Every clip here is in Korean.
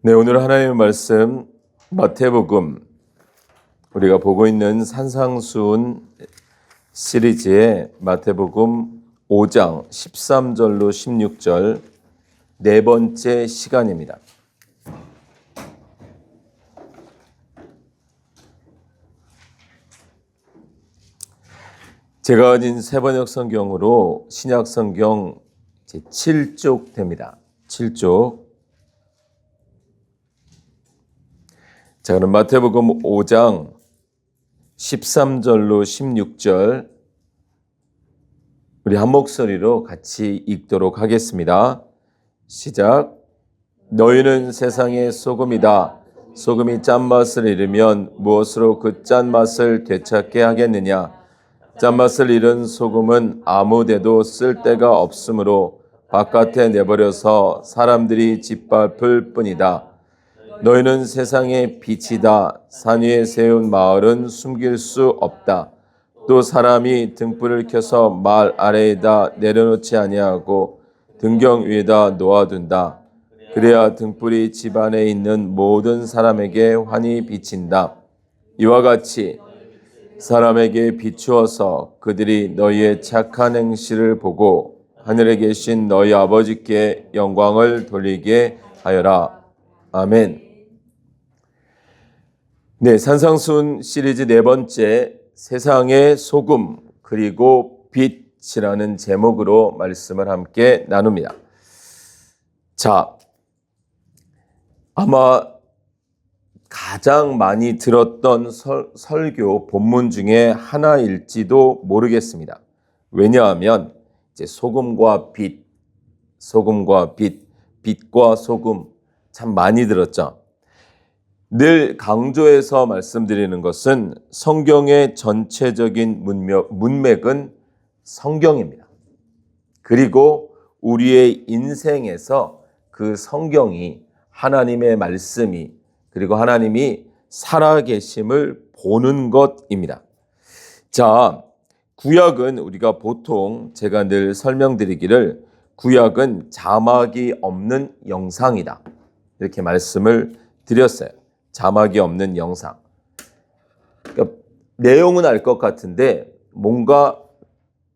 네, 오늘 하나님의 말씀 마태복음, 우리가 보고 있는 산상수훈 시리즈의 마태복음 5장 13절로 16절 네 번째 시간입니다. 제가 가진 세번역 성경으로 신약 성경 제7쪽 됩니다. 7쪽. 자, 그럼 마태복음 5장 13절로 16절 우리 한 목소리로 같이 읽도록 하겠습니다. 시작. 너희는 세상의 소금이다. 소금이 짠맛을 잃으면 무엇으로 그 짠맛을 되찾게 하겠느냐? 짠맛을 잃은 소금은 아무데도 쓸 데가 없으므로 바깥에 내버려서 사람들이 짓밟을 뿐이다. 너희는 세상의 빛이다. 산 위에 세운 마을은 숨길 수 없다. 또 사람이 등불을 켜서 말 아래에다 내려놓지 아니하고 등경 위에다 놓아둔다. 그래야 등불이 집 안에 있는 모든 사람에게 환히 비친다. 이와 같이 사람에게 비추어서 그들이 너희의 착한 행실을 보고 하늘에 계신 너희 아버지께 영광을 돌리게 하여라. 아멘. 네, 산상수훈 시리즈 네 번째 세상의 소금 그리고 빛이라는 제목으로 말씀을 함께 나눕니다. 자, 아마 가장 많이 들었던 설교 본문 중에 하나일지도 모르겠습니다. 왜냐하면 이제 소금과 빛, 빛과 소금 참 많이 들었죠. 늘 강조해서 말씀드리는 것은 성경의 전체적인 문맥은 성경입니다. 그리고 우리의 인생에서 그 성경이 하나님의 말씀이 그리고 하나님이 살아계심을 보는 것입니다. 자, 구약은 우리가 보통 제가 늘 설명드리기를 구약은 자막이 없는 영상이다. 이렇게 말씀을 드렸어요. 자막이 없는 영상. 그러니까 내용은 알 것 같은데 뭔가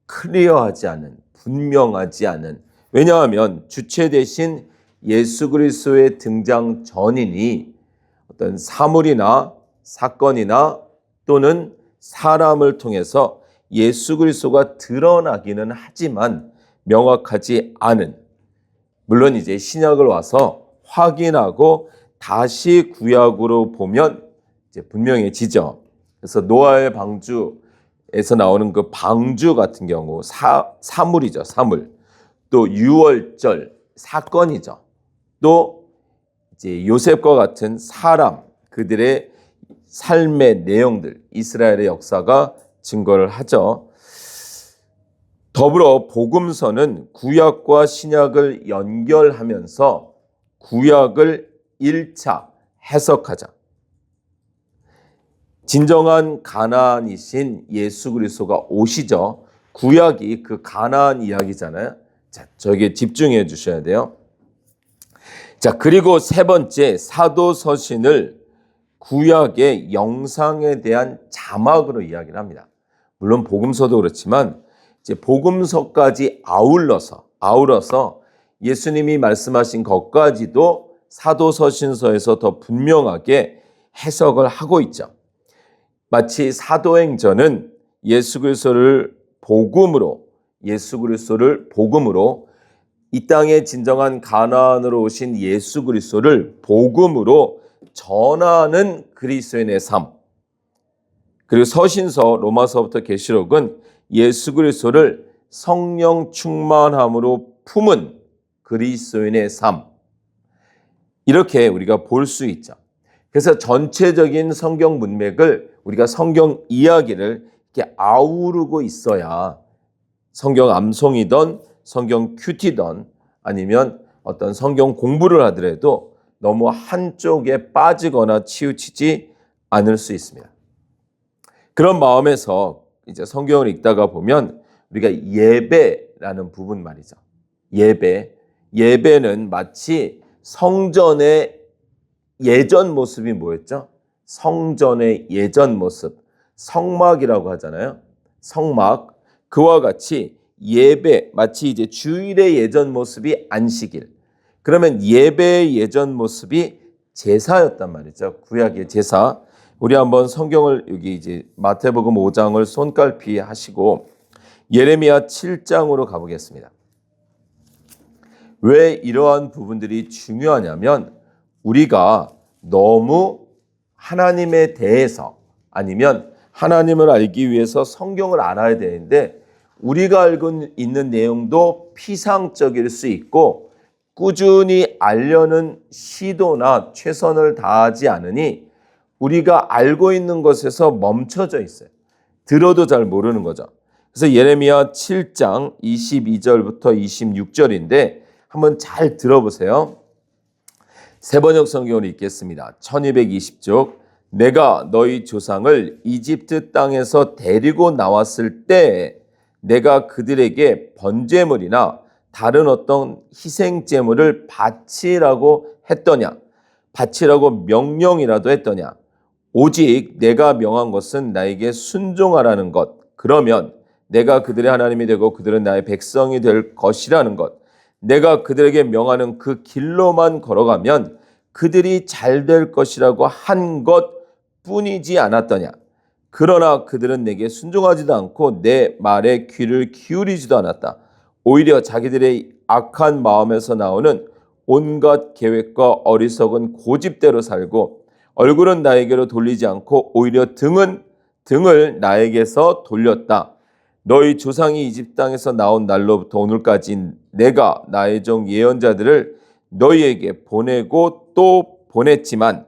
클리어하지 않은, 분명하지 않은. 왜냐하면 주체 대신 예수 그리스도의 등장 전이니 어떤 사물이나 사건이나 또는 사람을 통해서 예수 그리스도가 드러나기는 하지만 명확하지 않은. 물론 이제 신약을 와서 확인하고 다시 구약으로 보면 이제 분명해지죠. 그래서 노아의 방주에서 나오는 그 방주 같은 경우 사물이죠, 사물. 또 유월절 사건이죠. 또 이제 요셉과 같은 사람, 그들의 삶의 내용들, 이스라엘의 역사가 증거를 하죠. 더불어 복음서는 구약과 신약을 연결하면서 구약을 1차 해석하자. 진정한 가나안이신 예수 그리스도가 오시죠. 구약이 그 가나안 이야기잖아요. 자, 저에게 집중해 주셔야 돼요. 자, 그리고 세 번째 사도서신을 구약의 영상에 대한 자막으로 이야기를 합니다. 물론 복음서도 그렇지만 이제 복음서까지 아울러서 예수님이 말씀하신 것까지도 사도서신서에서 더 분명하게 해석을 하고 있죠. 마치 사도행전은 예수 그리스도를 복음으로 이 땅에 진정한 가나안으로 오신 예수 그리스도를 복음으로 전하는 그리스도인의 삶. 그리고 서신서 로마서부터 계시록은 예수 그리스도를 성령 충만함으로 품은 그리스도인의 삶. 이렇게 우리가 볼 수 있죠. 그래서 전체적인 성경 문맥을 우리가 성경 이야기를 이렇게 아우르고 있어야 성경 암송이든 성경 큐티든 아니면 어떤 성경 공부를 하더라도 너무 한쪽에 빠지거나 치우치지 않을 수 있습니다. 그런 마음에서 이제 성경을 읽다가 보면 우리가 예배라는 부분 말이죠. 예배는 마치 성전에 예전 모습이 뭐였죠? 성전의 예전 모습, 성막이라고 하잖아요. 성막. 그와 같이 예배, 마치 이제 주일의 예전 모습이 안식일. 그러면 예배의 예전 모습이 제사였단 말이죠. 구약의 제사. 우리 한번 성경을 여기 이제 마태복음 5장을 손깔피 하시고 예레미야 7장으로 가보겠습니다. 왜 이러한 부분들이 중요하냐면 우리가 너무 하나님에 대해서 아니면 하나님을 알기 위해서 성경을 알아야 되는데 우리가 알고 있는 내용도 피상적일 수 있고 꾸준히 알려는 시도나 최선을 다하지 않으니 우리가 알고 있는 것에서 멈춰져 있어요. 들어도 잘 모르는 거죠. 그래서 예레미야 7장 22절부터 26절인데 한번 잘 들어보세요. 세번역 성경으로 읽겠습니다. 1220쪽. 내가 너희 조상을 이집트 땅에서 데리고 나왔을 때 내가 그들에게 번제물이나 다른 어떤 희생제물을 바치라고 했더냐? 바치라고 명령이라도 했더냐? 오직 내가 명한 것은 나에게 순종하라는 것. 그러면 내가 그들의 하나님이 되고 그들은 나의 백성이 될 것이라는 것. 내가 그들에게 명하는 그 길로만 걸어가면 그들이 잘 될 것이라고 한 것뿐이지 않았더냐. 그러나 그들은 내게 순종하지도 않고 내 말에 귀를 기울이지도 않았다. 오히려 자기들의 악한 마음에서 나오는 온갖 계획과 어리석은 고집대로 살고 얼굴은 나에게로 돌리지 않고 오히려 등을 나에게서 돌렸다. 너희 조상이 이집트 땅에서 나온 날로부터 오늘까지 내가 나의 종 예언자들을 너희에게 보내고 또 보냈지만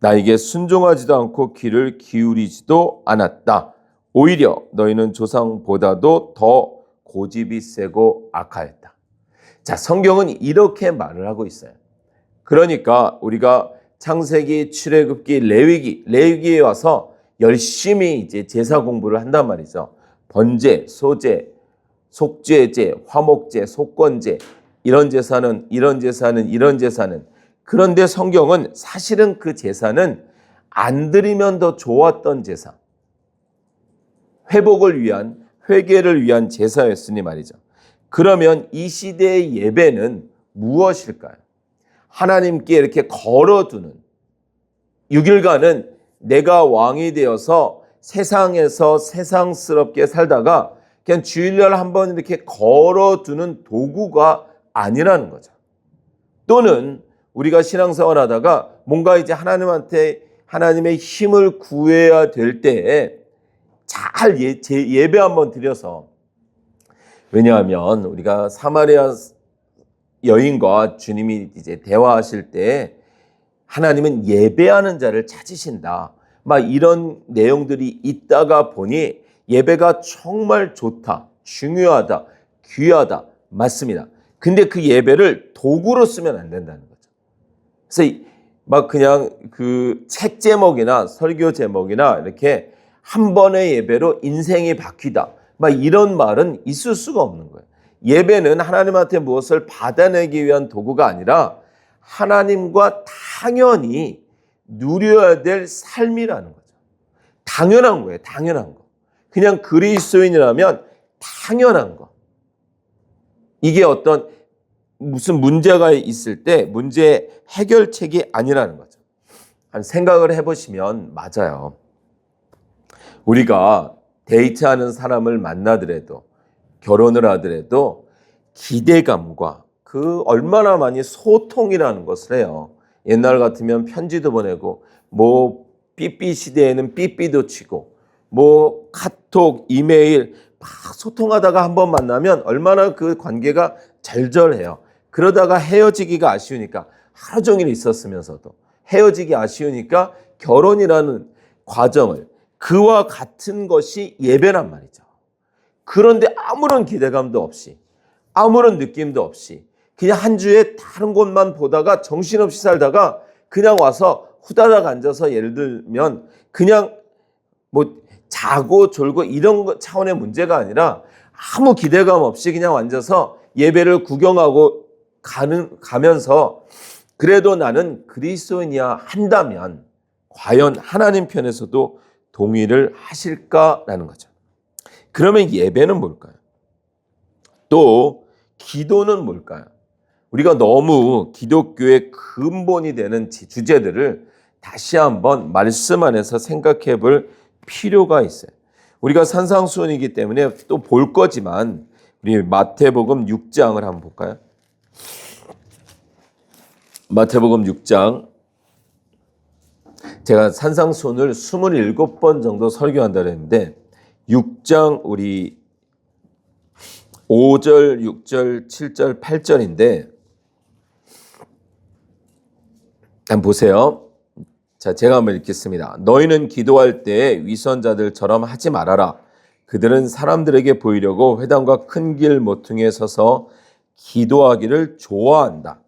나에게 순종하지도 않고 귀를 기울이지도 않았다. 오히려 너희는 조상보다도 더 고집이 세고 악하였다. 자, 성경은 이렇게 말을 하고 있어요. 그러니까 우리가 창세기, 출애굽기, 레위기에 와서 열심히 이제 제사 공부를 한단 말이죠. 번제, 소제, 속죄제, 화목제, 속건제, 이런 제사는. 그런데 성경은 사실은 그 제사는 안 드리면 더 좋았던 제사. 회복을 위한, 회개를 위한 제사였으니 말이죠. 그러면 이 시대의 예배는 무엇일까요? 하나님께 이렇게 걸어두는 6일간은 내가 왕이 되어서 세상에서 세상스럽게 살다가 그냥 주일날 한번 이렇게 걸어두는 도구가 아니라는 거죠. 또는 우리가 신앙생활 하다가 뭔가 이제 하나님의 힘을 구해야 될 때에 잘 예배 한번 드려서, 왜냐하면 우리가 사마리아 여인과 주님이 이제 대화하실 때 하나님은 예배하는 자를 찾으신다. 막 이런 내용들이 있다가 보니 예배가 정말 좋다, 중요하다, 귀하다, 맞습니다. 근데 그 예배를 도구로 쓰면 안 된다는 거죠. 그래서 막 그냥 그 책 제목이나 설교 제목이나 이렇게 한 번의 예배로 인생이 바뀌다, 막 이런 말은 있을 수가 없는 거예요. 예배는 하나님한테 무엇을 받아내기 위한 도구가 아니라 하나님과 당연히 누려야 될 삶이라는 거죠. 당연한 거예요. 당연한 거. 그냥 그리스도인이라면 당연한 거. 이게 어떤 무슨 문제가 있을 때 문제 해결책이 아니라는 거죠. 한 생각을 해보시면 맞아요. 우리가 데이트하는 사람을 만나더라도 결혼을 하더라도 기대감과 그 얼마나 많이 소통이라는 것을 해요. 옛날 같으면 편지도 보내고 뭐 삐삐 시대에는 삐삐도 치고 뭐 카톡, 이메일 막 소통하다가 한번 만나면 얼마나 그 관계가 절절해요. 그러다가 헤어지기가 아쉬우니까 하루 종일 있었으면서도 헤어지기 아쉬우니까 결혼이라는 과정을, 그와 같은 것이 예배란 말이죠. 그런데 아무런 기대감도 없이 아무런 느낌도 없이 그냥 한 주에 다른 곳만 보다가 정신없이 살다가 그냥 와서 후다닥 앉아서, 예를 들면 그냥 뭐 자고 졸고 이런 차원의 문제가 아니라 아무 기대감 없이 그냥 앉아서 예배를 구경하고 가면서 그래도 나는 그리스도인이야 한다면 과연 하나님 편에서도 동의를 하실까라는 거죠. 그러면 예배는 뭘까요? 또 기도는 뭘까요? 우리가 너무 기독교의 근본이 되는 주제들을 다시 한번 말씀 안에서 생각해 볼 필요가 있어요. 우리가 산상수훈이기 때문에 또 볼 거지만 우리 마태복음 6장을 한번 볼까요? 마태복음 6장. 제가 산상수훈을 27번 정도 설교한다 그랬는데 6장 우리 5절, 6절, 7절, 8절인데 한번 보세요. 자, 제가 한번 읽겠습니다. 너희는 기도할 때 위선자들처럼 하지 말아라. 그들은 사람들에게 보이려고 회당과 큰 길 모퉁이에 서서 기도하기를 좋아한다.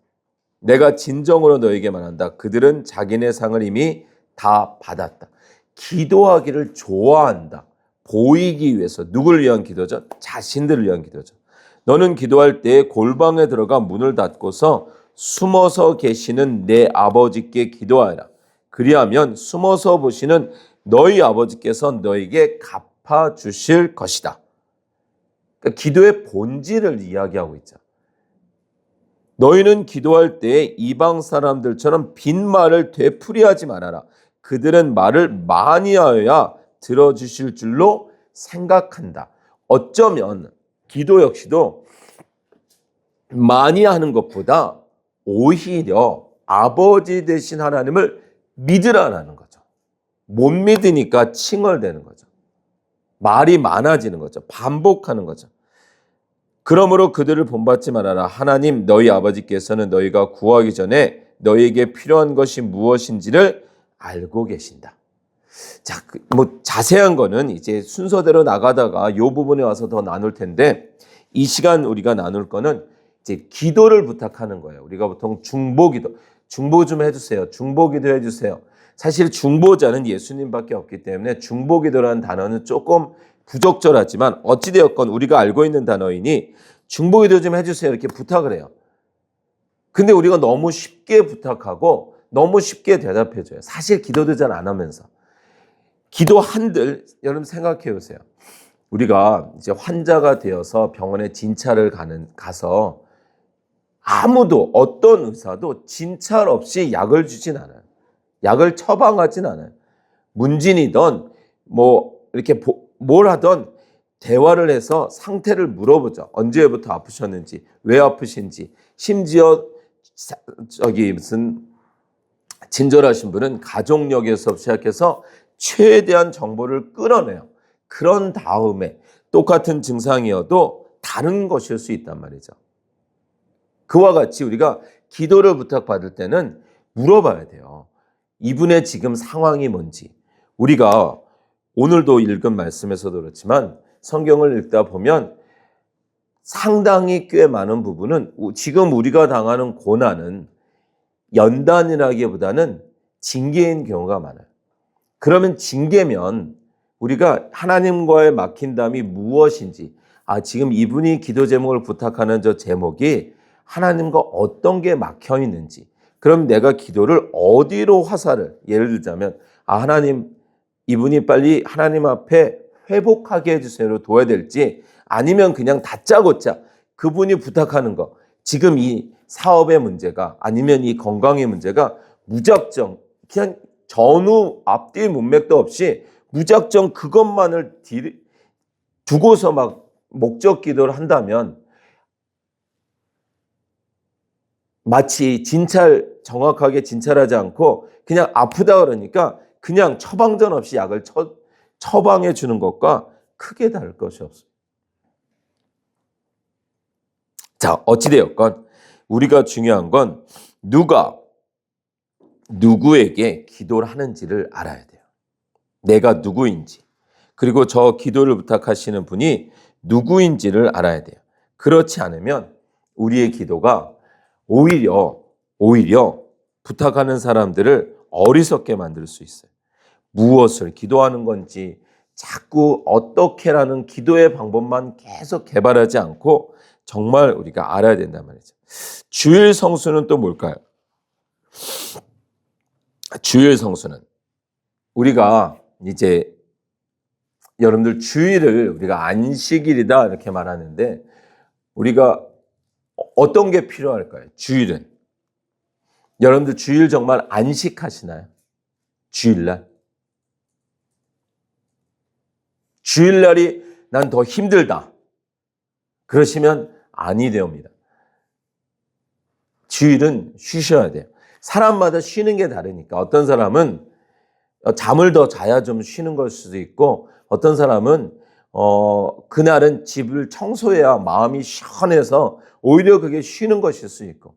내가 진정으로 너에게 말한다. 그들은 자기네 상을 이미 다 받았다. 기도하기를 좋아한다. 보이기 위해서. 누굴 위한 기도죠? 자신들을 위한 기도죠. 너는 기도할 때 골방에 들어가 문을 닫고서 숨어서 계시는 내 아버지께 기도하라. 그리하면 숨어서 보시는 너희 아버지께서 너에게 갚아주실 것이다. 그러니까 기도의 본질을 이야기하고 있죠. 너희는 기도할 때 이방 사람들처럼 빈말을 되풀이하지 말아라. 그들은 말을 많이 하여야 들어주실 줄로 생각한다. 어쩌면 기도 역시도 많이 하는 것보다 오히려 아버지 되신 하나님을 믿으라는 거죠. 못 믿으니까 칭얼대는 거죠. 말이 많아지는 거죠. 반복하는 거죠. 그러므로 그들을 본받지 말아라. 하나님 너희 아버지께서는 너희가 구하기 전에 너희에게 필요한 것이 무엇인지를 알고 계신다. 자, 뭐 자세한 거는 이제 순서대로 나가다가 이 부분에 와서 더 나눌 텐데 이 시간 우리가 나눌 거는 이제 기도를 부탁하는 거예요. 우리가 보통 중보기도, 중보 좀 해주세요. 중보기도 해주세요. 사실 중보자는 예수님밖에 없기 때문에 중보기도라는 단어는 조금 부적절하지만 어찌되었건 우리가 알고 있는 단어이니 중보기도 좀 해주세요 이렇게 부탁을 해요. 근데 우리가 너무 쉽게 부탁하고 너무 쉽게 대답해줘요. 사실 기도도 잘 안 하면서. 기도한들 여러분 생각해 보세요. 우리가 이제 환자가 되어서 병원에 진찰을 가서 아무도 어떤 의사도 진찰 없이 약을 주진 않아요. 약을 처방하진 않아요. 문진이든 뭐 이렇게 뭘 하던 대화를 해서 상태를 물어보죠. 언제부터 아프셨는지, 왜 아프신지, 심지어 무슨 친절하신 분은 가족력에서 시작해서 최대한 정보를 끌어내요. 그런 다음에 똑같은 증상이어도 다른 것일 수 있단 말이죠. 그와 같이 우리가 기도를 부탁받을 때는 물어봐야 돼요. 이분의 지금 상황이 뭔지. 우리가 오늘도 읽은 말씀에서도 그렇지만 성경을 읽다 보면 상당히 꽤 많은 부분은 지금 우리가 당하는 고난은 연단이라기보다는 징계인 경우가 많아요. 그러면 징계면 우리가 하나님과의 막힌담이 무엇인지, 지금 이분이 기도 제목을 부탁하는 저 제목이 하나님과 어떤 게 막혀 있는지, 그럼 내가 기도를 어디로 화살을, 예를 들자면 하나님 이분이 빨리 하나님 앞에 회복하게 해주세요로 둬야 될지, 아니면 그냥 다짜고짜 그분이 부탁하는 거, 지금 이 사업의 문제가 아니면 이 건강의 문제가 무작정 그냥 전후 앞뒤 문맥도 없이 무작정 그것만을 두고서 막 목적 기도를 한다면 마치 정확하게 진찰하지 않고 그냥 아프다 그러니까 그냥 처방전 없이 약을 처방해 주는 것과 크게 다를 것이 없어요. 자, 어찌되었건 우리가 중요한 건 누가 누구에게 기도를 하는지를 알아야 돼요. 내가 누구인지, 그리고 저 기도를 부탁하시는 분이 누구인지를 알아야 돼요. 그렇지 않으면 우리의 기도가 오히려 부탁하는 사람들을 어리석게 만들 수 있어요. 무엇을 기도하는 건지 자꾸 어떻게라는 기도의 방법만 계속 개발하지 않고 정말 우리가 알아야 된단 말이죠. 주일 성수는 또 뭘까요? 주일 성수는 우리가 이제 여러분들 주일을 우리가 안식일이다 이렇게 말하는데 우리가 어떤 게 필요할까요? 주일은. 여러분들 주일 정말 안식하시나요? 주일날? 주일날이 난 더 힘들다. 그러시면 아니 되옵니다. 주일은 쉬셔야 돼요. 사람마다 쉬는 게 다르니까 어떤 사람은 잠을 더 자야 좀 쉬는 걸 수도 있고 어떤 사람은 그날은 집을 청소해야 마음이 시원해서 오히려 그게 쉬는 것일 수 있고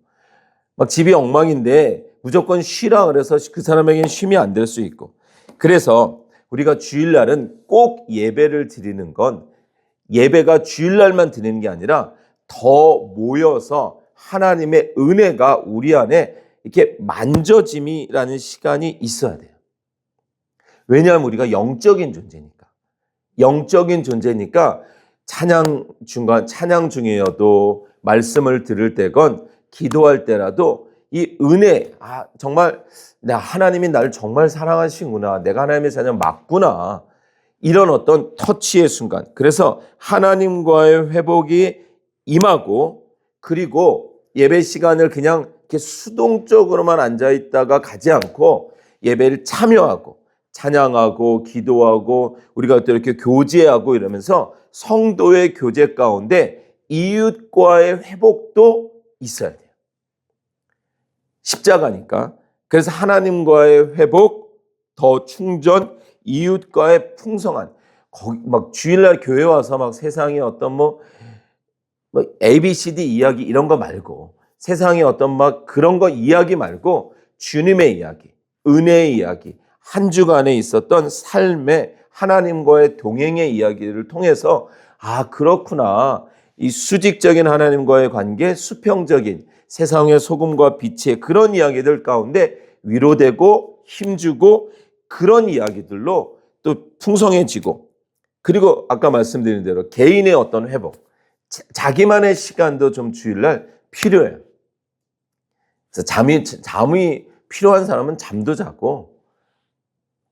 막 집이 엉망인데 무조건 쉬라 그래서 그 사람에게는 쉼이 안 될 수 있고 그래서 우리가 주일날은 꼭 예배를 드리는 건 예배가 주일날만 드리는 게 아니라 더 모여서 하나님의 은혜가 우리 안에 이렇게 만져짐이라는 시간이 있어야 돼요. 왜냐하면 우리가 영적인 존재니까. 영적인 존재니까 찬양 중이어도 말씀을 들을 때건 기도할 때라도 이 은혜, 정말 하나님이 나를 정말 사랑하시구나. 내가 하나님의 자녀 맞구나. 이런 어떤 터치의 순간. 그래서 하나님과의 회복이 임하고 그리고 예배 시간을 그냥 이렇게 수동적으로만 앉아 있다가 가지 않고 예배를 참여하고 찬양하고 기도하고 우리가 또 이렇게 교제하고 이러면서 성도의 교제 가운데 이웃과의 회복도 있어야 돼요. 십자가니까. 그래서 하나님과의 회복, 더 충전, 이웃과의 풍성한 거기 막 주일날 교회 와서 막 세상의 어떤 뭐 ABCD 이야기 이런 거 말고 세상의 어떤 막 그런 거 이야기 말고 주님의 이야기, 은혜의 이야기, 한 주간에 있었던 삶의 하나님과의 동행의 이야기를 통해서 그렇구나. 이 수직적인 하나님과의 관계, 수평적인 세상의 소금과 빛의 그런 이야기들 가운데 위로되고 힘주고 그런 이야기들로 또 풍성해지고 그리고 아까 말씀드린 대로 개인의 어떤 회복, 자기만의 시간도 좀 주일날 필요해요. 그래서 잠이 필요한 사람은 잠도 자고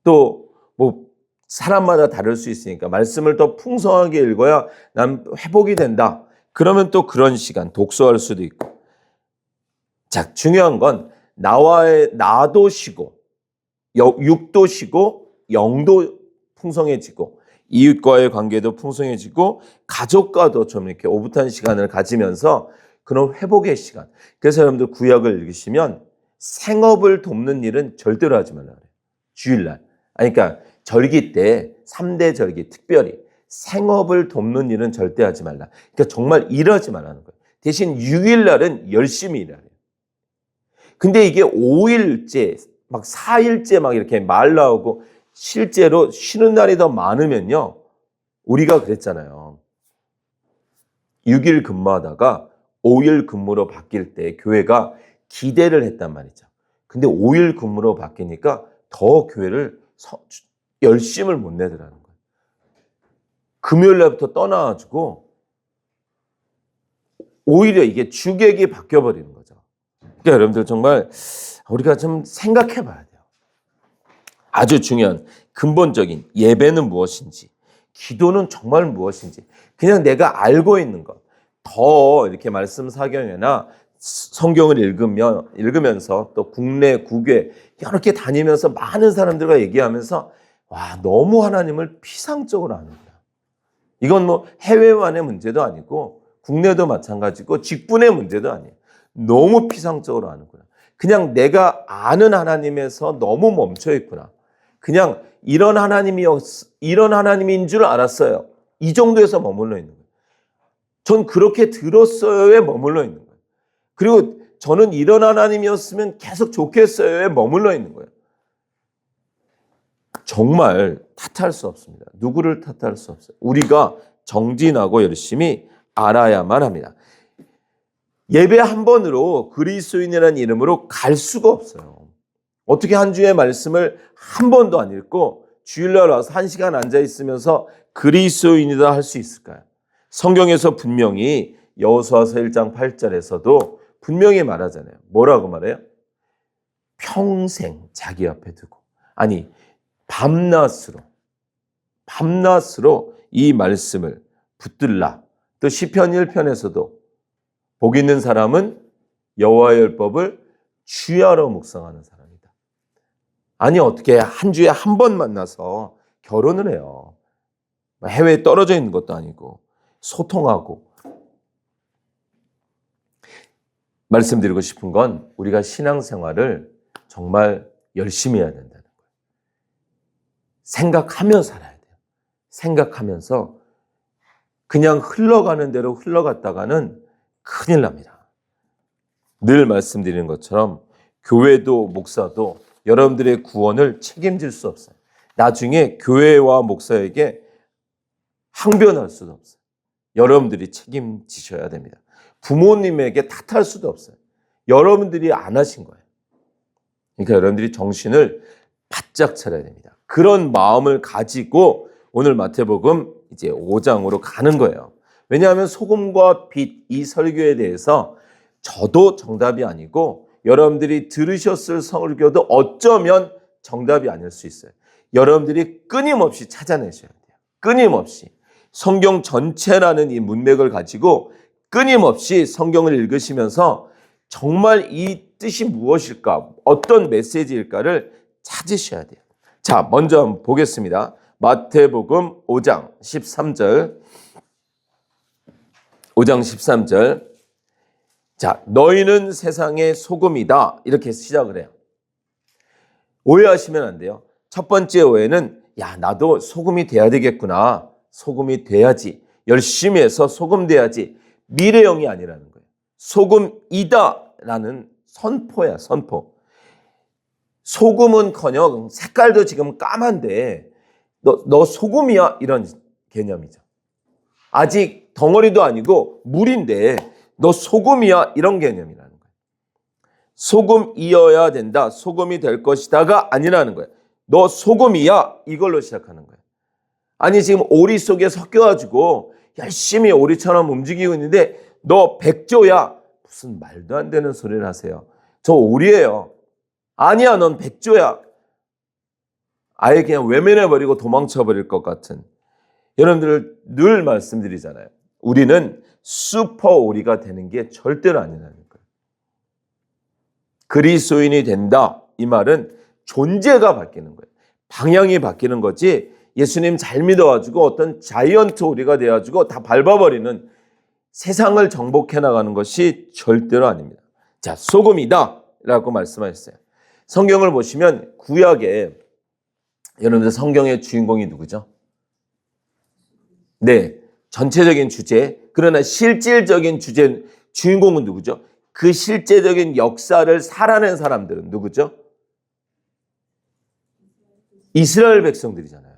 또 뭐 사람마다 다를 수 있으니까 말씀을 더 풍성하게 읽어야 난 회복이 된다. 그러면 또 그런 시간 독서할 수도 있고. 자, 중요한 건 나도 쉬고 육도 쉬고 영도 풍성해지고 이웃과의 관계도 풍성해지고 가족과도 좀 이렇게 오붓한 시간을 가지면서 그런 회복의 시간. 그래서 여러분들 구약을 읽으시면 생업을 돕는 일은 절대로 하지 말라 그래요. 주일날. 그러니까 절기 때 3대 절기 특별히 생업을 돕는 일은 절대 하지 말라. 그러니까 정말 일하지 말라는 거예요. 대신 6일날은 열심히 일하래요. 근데 이게 5일째, 막 4일째 막 이렇게 말 나오고 실제로 쉬는 날이 더 많으면요. 우리가 그랬잖아요. 6일 근무하다가 5일 근무로 바뀔 때 교회가 기대를 했단 말이죠. 근데 5일 근무로 바뀌니까 더 교회를 열심을 못 내더라는 거예요. 금요일 날부터 떠나가지고 오히려 이게 주객이 바뀌어버리는 거죠. 그러니까 여러분들 정말 우리가 좀 생각해 봐야 돼요. 아주 중요한 근본적인 예배는 무엇인지, 기도는 정말 무엇인지, 그냥 내가 알고 있는 것, 더 이렇게 말씀 사경이나 성경을 읽으면서 또 국내, 국외 이렇게 다니면서 많은 사람들과 얘기하면서 와, 너무 하나님을 피상적으로 아는구나. 이건 뭐 해외만의 문제도 아니고 국내도 마찬가지고 직분의 문제도 아니에요. 너무 피상적으로 아는구나. 그냥 내가 아는 하나님에서 너무 멈춰 있구나. 그냥 이런 하나님인 줄 알았어요. 이 정도에서 머물러 있는 거예요. 전 그렇게 들었어요에 머물러 있는 거예요. 그리고 저는 이런 하나님이었으면 계속 좋겠어요에 머물러 있는 거예요. 정말 탓할 수 없습니다. 누구를 탓할 수 없어요. 우리가 정진하고 열심히 알아야만 합니다. 예배 한 번으로 그리스도인이라는 이름으로 갈 수가 없어요. 어떻게 한 주의 말씀을 한 번도 안 읽고 주일날 와서 1시간 앉아 있으면서 그리스도인이다 할 수 있을까요? 성경에서 분명히 여호수아서 1장 8절에서도 분명히 말하잖아요. 뭐라고 말해요? 평생 자기 앞에 두고, 아니 밤낮으로 이 말씀을 붙들라. 또 시편 1편에서도 복 있는 사람은 여호와의 율법을 주야로 묵상하는 사람이다. 아니 어떻게 한 주에 한 번 만나서 결혼을 해요. 해외에 떨어져 있는 것도 아니고 소통하고. 말씀드리고 싶은 건 우리가 신앙생활을 정말 열심히 해야 된다는 거예요. 생각하며 살아야 돼요. 생각하면서 그냥 흘러가는 대로 흘러갔다가는 큰일 납니다. 늘 말씀드리는 것처럼 교회도 목사도 여러분들의 구원을 책임질 수 없어요. 나중에 교회와 목사에게 항변할 수도 없어요. 여러분들이 책임지셔야 됩니다. 부모님에게 탓할 수도 없어요. 여러분들이 안 하신 거예요. 그러니까 여러분들이 정신을 바짝 차려야 됩니다. 그런 마음을 가지고 오늘 마태복음 이제 5장으로 가는 거예요. 왜냐하면 소금과 빛 이 설교에 대해서 저도 정답이 아니고 여러분들이 들으셨을 설교도 어쩌면 정답이 아닐 수 있어요. 여러분들이 끊임없이 찾아내셔야 돼요. 끊임없이. 성경 전체라는 이 문맥을 가지고 끊임없이 성경을 읽으시면서 정말 이 뜻이 무엇일까, 어떤 메시지일까를 찾으셔야 돼요. 자, 먼저 한번 보겠습니다. 마태복음 5장 13절. 5장 13절. 자, 너희는 세상의 소금이다. 이렇게 시작을 해요. 오해하시면 안 돼요. 첫 번째 오해는 야, 나도 소금이 돼야 되겠구나. 소금이 돼야지. 열심히 해서 소금 돼야지. 미래형이 아니라는 거예요. 소금이다라는 선포야, 선포. 소금은커녕 색깔도 지금 까만데 너 소금이야? 이런 개념이죠. 아직 덩어리도 아니고 물인데 너 소금이야? 이런 개념이라는 거예요. 소금이어야 된다. 소금이 될 것이다가 아니라는 거예요. 너 소금이야? 이걸로 시작하는 거예요. 아니 지금 오리 속에 섞여가지고 열심히 오리처럼 움직이고 있는데 너 백조야? 무슨 말도 안 되는 소리를 하세요. 저 오리예요. 아니야, 넌 백조야. 아예 그냥 외면해버리고 도망쳐버릴 것 같은. 여러분들 늘 말씀드리잖아요. 우리는 슈퍼 오리가 되는 게 절대로 아니라는 거예요. 그리스도인이 된다. 이 말은 존재가 바뀌는 거예요. 방향이 바뀌는 거지 예수님 잘 믿어가지고 어떤 자이언트 오리가 돼가지고 다 밟아버리는 세상을 정복해 나가는 것이 절대로 아닙니다. 자, 소금이다 라고 말씀하셨어요. 성경을 보시면 구약에 여러분들 성경의 주인공이 누구죠? 네, 전체적인 주제. 그러나 실질적인 주인공은 누구죠? 그 실제적인 역사를 살아낸 사람들은 누구죠? 이스라엘 백성들이잖아요.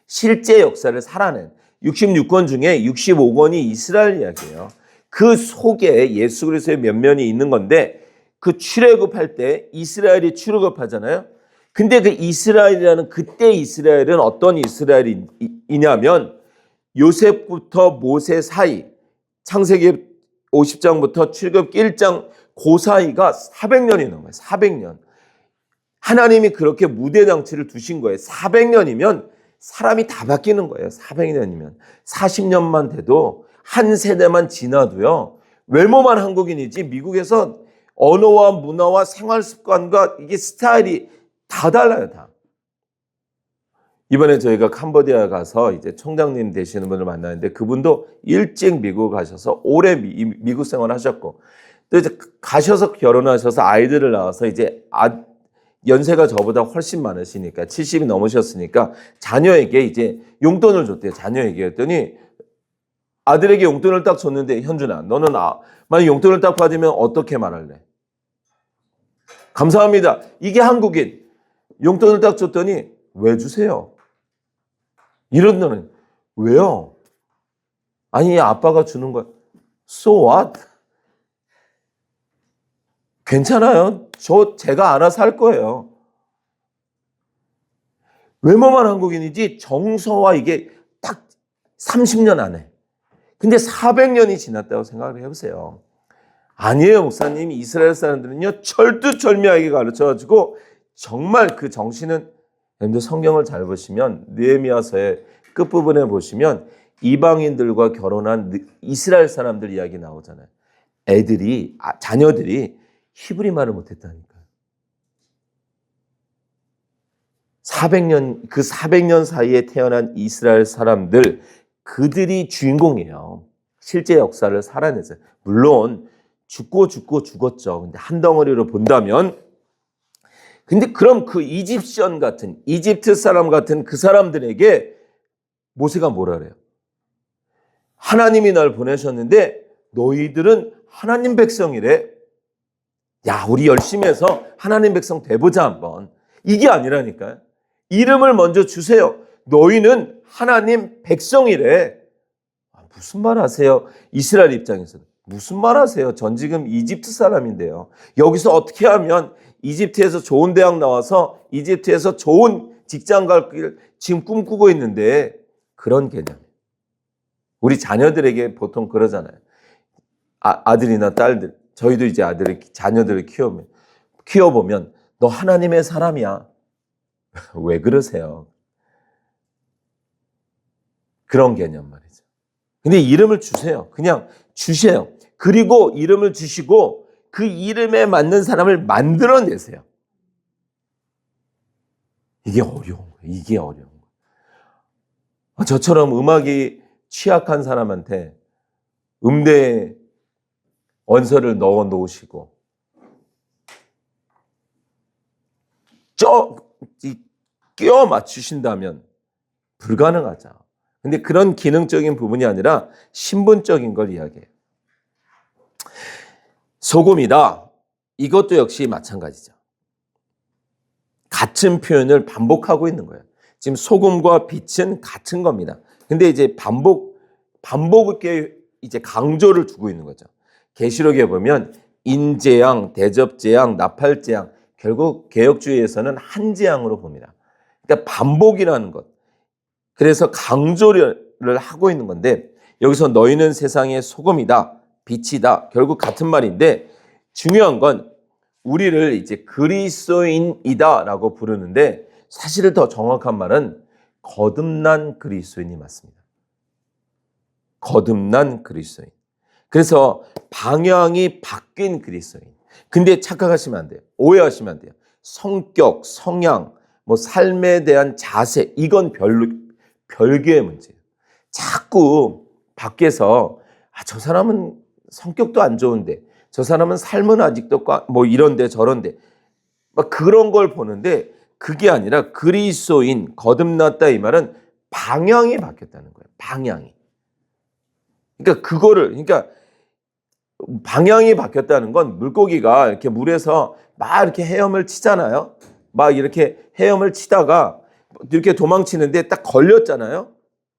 실제 역사를 살아낸 66권 중에 65권이 이스라엘 이야기예요. 그 속에 예수 그리스도의 면면이 있는 건데 그 출애굽할 때 이스라엘이 출애굽하잖아요. 근데 그 이스라엘이라는 그때 이스라엘은 어떤 이스라엘이냐면 요셉부터 모세 사이, 창세기 50장부터 출애굽기 1장 그 사이가 400년이 넘어요. 400년. 하나님이 그렇게 무대 장치를 두신 거예요. 400년이면 사람이 다 바뀌는 거예요. 400년이면. 40년만 돼도 한 세대만 지나도요. 외모만 한국인이지 미국에서 언어와 문화와 생활 습관과 이게 스타일이 다 달라요. 다. 이번에 저희가 캄보디아 가서 이제 총장님 되시는 분을 만났는데 그분도 일찍 미국 가셔서 오래 미국 생활 하셨고 또 이제 가셔서 결혼하셔서 아이들을 낳아서 이제 연세가 저보다 훨씬 많으시니까 70이 넘으셨으니까 자녀에게 이제 용돈을 줬대요. 자녀에게 했더니 아들에게 용돈을 딱 줬는데 현준아 너는 만약 용돈을 딱 받으면 어떻게 말할래? 감사합니다. 이게 한국인. 용돈을 딱 줬더니 왜 주세요? 이런 거는 왜요? 아니 아빠가 주는 거야. So what? 괜찮아요. 제가 알아서 할 거예요. 외모만 한국인이지 정서와 이게 딱 30년 안에. 근데 400년이 지났다고 생각을 해보세요. 아니에요, 목사님. 이스라엘 사람들은요, 철두철미하게 가르쳐가지고 정말 그 정신은, 여러분들 성경을 잘 보시면 느헤미야서의 끝부분에 보시면 이방인들과 결혼한 이스라엘 사람들 이야기 나오잖아요. 자녀들이 히브리 말을 못했다니까요. 400년 사이에 태어난 이스라엘 사람들, 그들이 주인공이에요. 실제 역사를 살아내서. 물론 죽었죠. 근데 한 덩어리로 본다면, 근데 그럼 그 이집트 사람 같은 그 사람들에게 모세가 뭐라 그래요? 하나님이 날 보내셨는데 너희들은 하나님 백성이래. 야, 우리 열심히 해서 하나님 백성 돼보자 한번. 이게 아니라니까요. 이름을 먼저 주세요. 너희는 하나님 백성이래. 무슨 말 하세요? 이스라엘 입장에서는. 무슨 말 하세요? 전 지금 이집트 사람인데요. 여기서 어떻게 하면 이집트에서 좋은 대학 나와서 이집트에서 좋은 직장 갈 길 지금 꿈꾸고 있는데, 그런 개념. 우리 자녀들에게 보통 그러잖아요. 아들이나 딸들, 저희도 이제 자녀들을 키워보면 너 하나님의 사람이야. 왜 그러세요? 그런 개념 말이죠. 근데 이름을 주세요. 그냥 주세요. 그리고 이름을 주시고 그 이름에 맞는 사람을 만들어내세요. 이게 어려운 거예요. 이게 어려운 거예요. 저처럼 음악이 취약한 사람한테 음대에 원서를 넣어 놓으시고 끼워 맞추신다면 불가능하죠. 근데 그런 기능적인 부분이 아니라 신분적인 걸 이야기해요. 소금이다. 이것도 역시 마찬가지죠. 같은 표현을 반복하고 있는 거예요. 지금 소금과 빛은 같은 겁니다. 근데 이제 반복을 이제 강조를 두고 있는 거죠. 계시록에 보면 인재양, 대접재양, 나팔재양, 결국 개혁주의에서는 한 재앙으로 봅니다. 그러니까 반복이라는 것. 그래서 강조를 하고 있는 건데, 여기서 너희는 세상의 소금이다, 빛이다. 결국 같은 말인데, 중요한 건 우리를 이제 그리스도인이다라고 부르는데, 사실은 더 정확한 말은 거듭난 그리스도인이 맞습니다. 거듭난 그리스도인. 그래서 방향이 바뀐 그리스도인. 근데 착각하시면 안 돼요. 오해하시면 안 돼요. 성격, 성향, 삶에 대한 자세, 이건 별개의 문제예요. 자꾸 밖에서 저 사람은 성격도 안 좋은데, 저 사람은 삶은 아직도 이런데 저런데 막 그런 걸 보는데, 그게 아니라 그리스도인, 거듭났다 이 말은 방향이 바뀌었다는 거예요. 방향이. 그러니까 방향이 바뀌었다는 건, 물고기가 이렇게 물에서 막 이렇게 헤엄을 치잖아요. 막 이렇게 헤엄을 치다가 이렇게 도망치는데 딱 걸렸잖아요.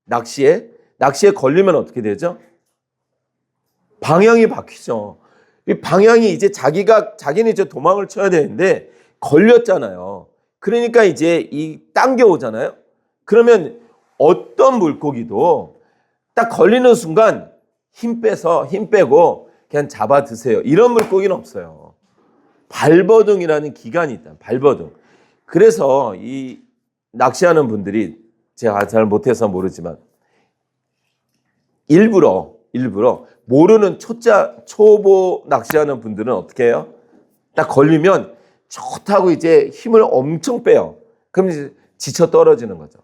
낚시에 걸리면 어떻게 되죠? 방향이 바뀌죠. 이 방향이 이제 자기는 이제 도망을 쳐야 되는데 걸렸잖아요. 그러니까 이제 당겨오잖아요. 그러면 어떤 물고기도 딱 걸리는 순간 힘 빼고 그냥 잡아 드세요. 이런 물고기는 없어요. 발버둥이라는 기간이 있다. 발버둥. 그래서 이 낚시하는 분들이, 제가 잘 못해서 모르지만 일부러 모르는 초보 낚시하는 분들은 어떻게 해요? 딱 걸리면 좋다고 이제 힘을 엄청 빼요. 그럼 이제 지쳐 떨어지는 거죠.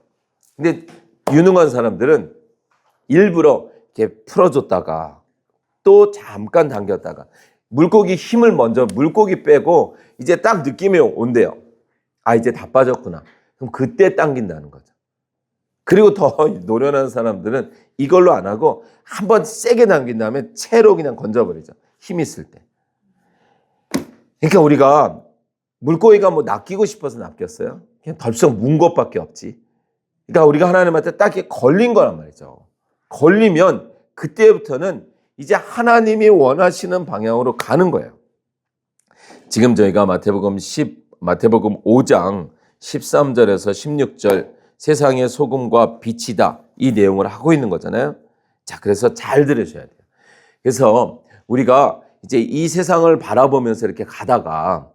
근데 유능한 사람들은 일부러 이렇게 풀어줬다가 또 잠깐 당겼다가 물고기 빼고 이제 딱 느낌이 온대요. 이제 다 빠졌구나. 그럼 그때 당긴다는 거죠. 그리고 더 노련한 사람들은 이걸로 안 하고 한번 세게 당긴 다음에 채로 그냥 건져버리죠. 힘 있을 때. 그러니까 우리가 물고기가 낚이고 싶어서 낚였어요? 그냥 덜썩 문 것밖에 없지. 그러니까 우리가 하나님한테 딱 걸린 거란 말이죠. 걸리면 그때부터는 이제 하나님이 원하시는 방향으로 가는 거예요. 지금 저희가 마태복음 5장 13절에서 16절 세상의 소금과 빛이다, 이 내용을 하고 있는 거잖아요. 자, 그래서 잘 들으셔야 돼요. 그래서 우리가 이제 이 세상을 바라보면서 이렇게 가다가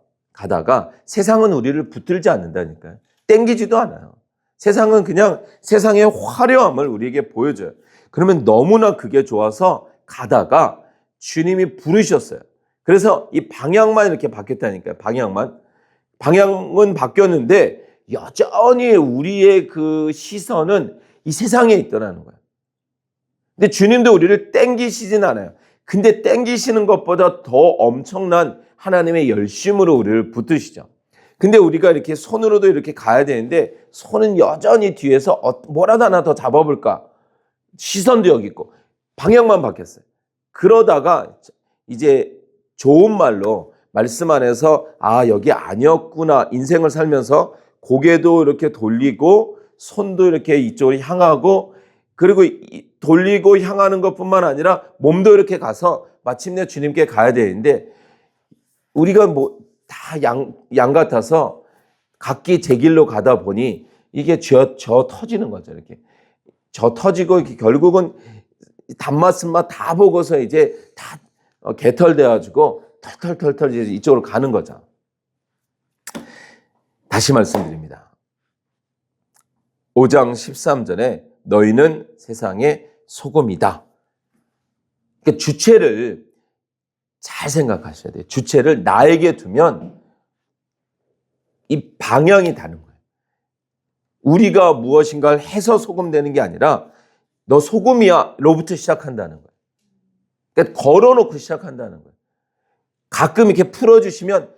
세상은 우리를 붙들지 않는다니까요. 땡기지도 않아요. 세상은 그냥 세상의 화려함을 우리에게 보여줘요. 그러면 너무나 그게 좋아서 가다가 주님이 부르셨어요. 그래서 이 방향만 이렇게 바뀌었다니까요. 방향은 바뀌었는데 여전히 우리의 그 시선은 이 세상에 있더라는 거예요. 근데 주님도 우리를 땡기시진 않아요. 근데 땡기시는 것보다 더 엄청난 하나님의 열심으로 우리를 붙드시죠. 근데 우리가 이렇게 손으로도 이렇게 가야 되는데 손은 여전히 뒤에서 뭐라도 하나 더 잡아볼까? 시선도 여기 있고 방향만 바뀌었어요. 그러다가 이제 좋은 말로 말씀 안에서 여기 아니었구나. 인생을 살면서 고개도 이렇게 돌리고 손도 이렇게 이쪽으로 향하고 그리고 돌리고 향하는 것뿐만 아니라 몸도 이렇게 가서 마침내 주님께 가야 되는데 우리가 뭐 다 양 같아서 각기 제 길로 가다 보니 이게 저 터지는 거죠. 이렇게 저 터지고 이렇게 결국은 단맛순맛 다 보고서 이제 다 개털돼가지고 털털 이제 이쪽으로 가는 거죠. 다시 말씀드립니다. 5장 13절에 너희는 세상의 소금이다. 그러니까 주체를 잘 생각하셔야 돼요. 주체를 나에게 두면 이 방향이 다른 거예요. 우리가 무엇인가를 해서 소금 되는 게 아니라 너 소금이야 로부터 시작한다는 거예요. 그러니까 걸어놓고 시작한다는 거예요. 가끔 이렇게 풀어주시면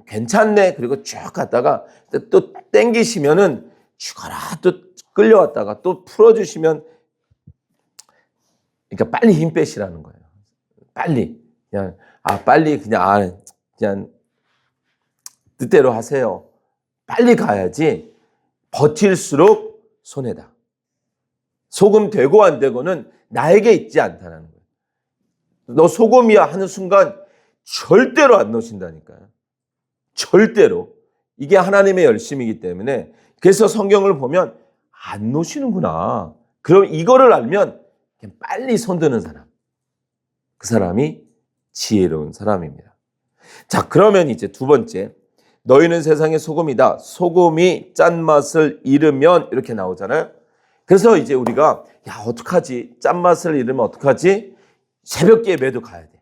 괜찮네. 그리고 쭉 갔다가 또 땡기시면은 죽어라 또 끌려왔다가 또 풀어주시면 그러니까 빨리 힘 빼시라는 거예요. 빨리 그냥 뜻대로 하세요. 빨리 가야지. 버틸수록 손해다. 소금 되고 안 되고는 나에게 있지 않다는 거예요. 너 소금이야 하는 순간 절대로 안 놓으신다니까요. 절대로. 이게 하나님의 열심이기 때문에 그래서 성경을 보면 안 놓으시는구나. 그럼 이거를 알면 그냥 빨리 손드는 사람. 그 사람이 지혜로운 사람입니다. 자, 그러면 이제 두 번째. 너희는 세상의 소금이다. 소금이 짠맛을 잃으면 이렇게 나오잖아요. 그래서 이제 우리가 어떡하지? 짠맛을 잃으면 어떡하지? 새벽 예배도 가야 돼.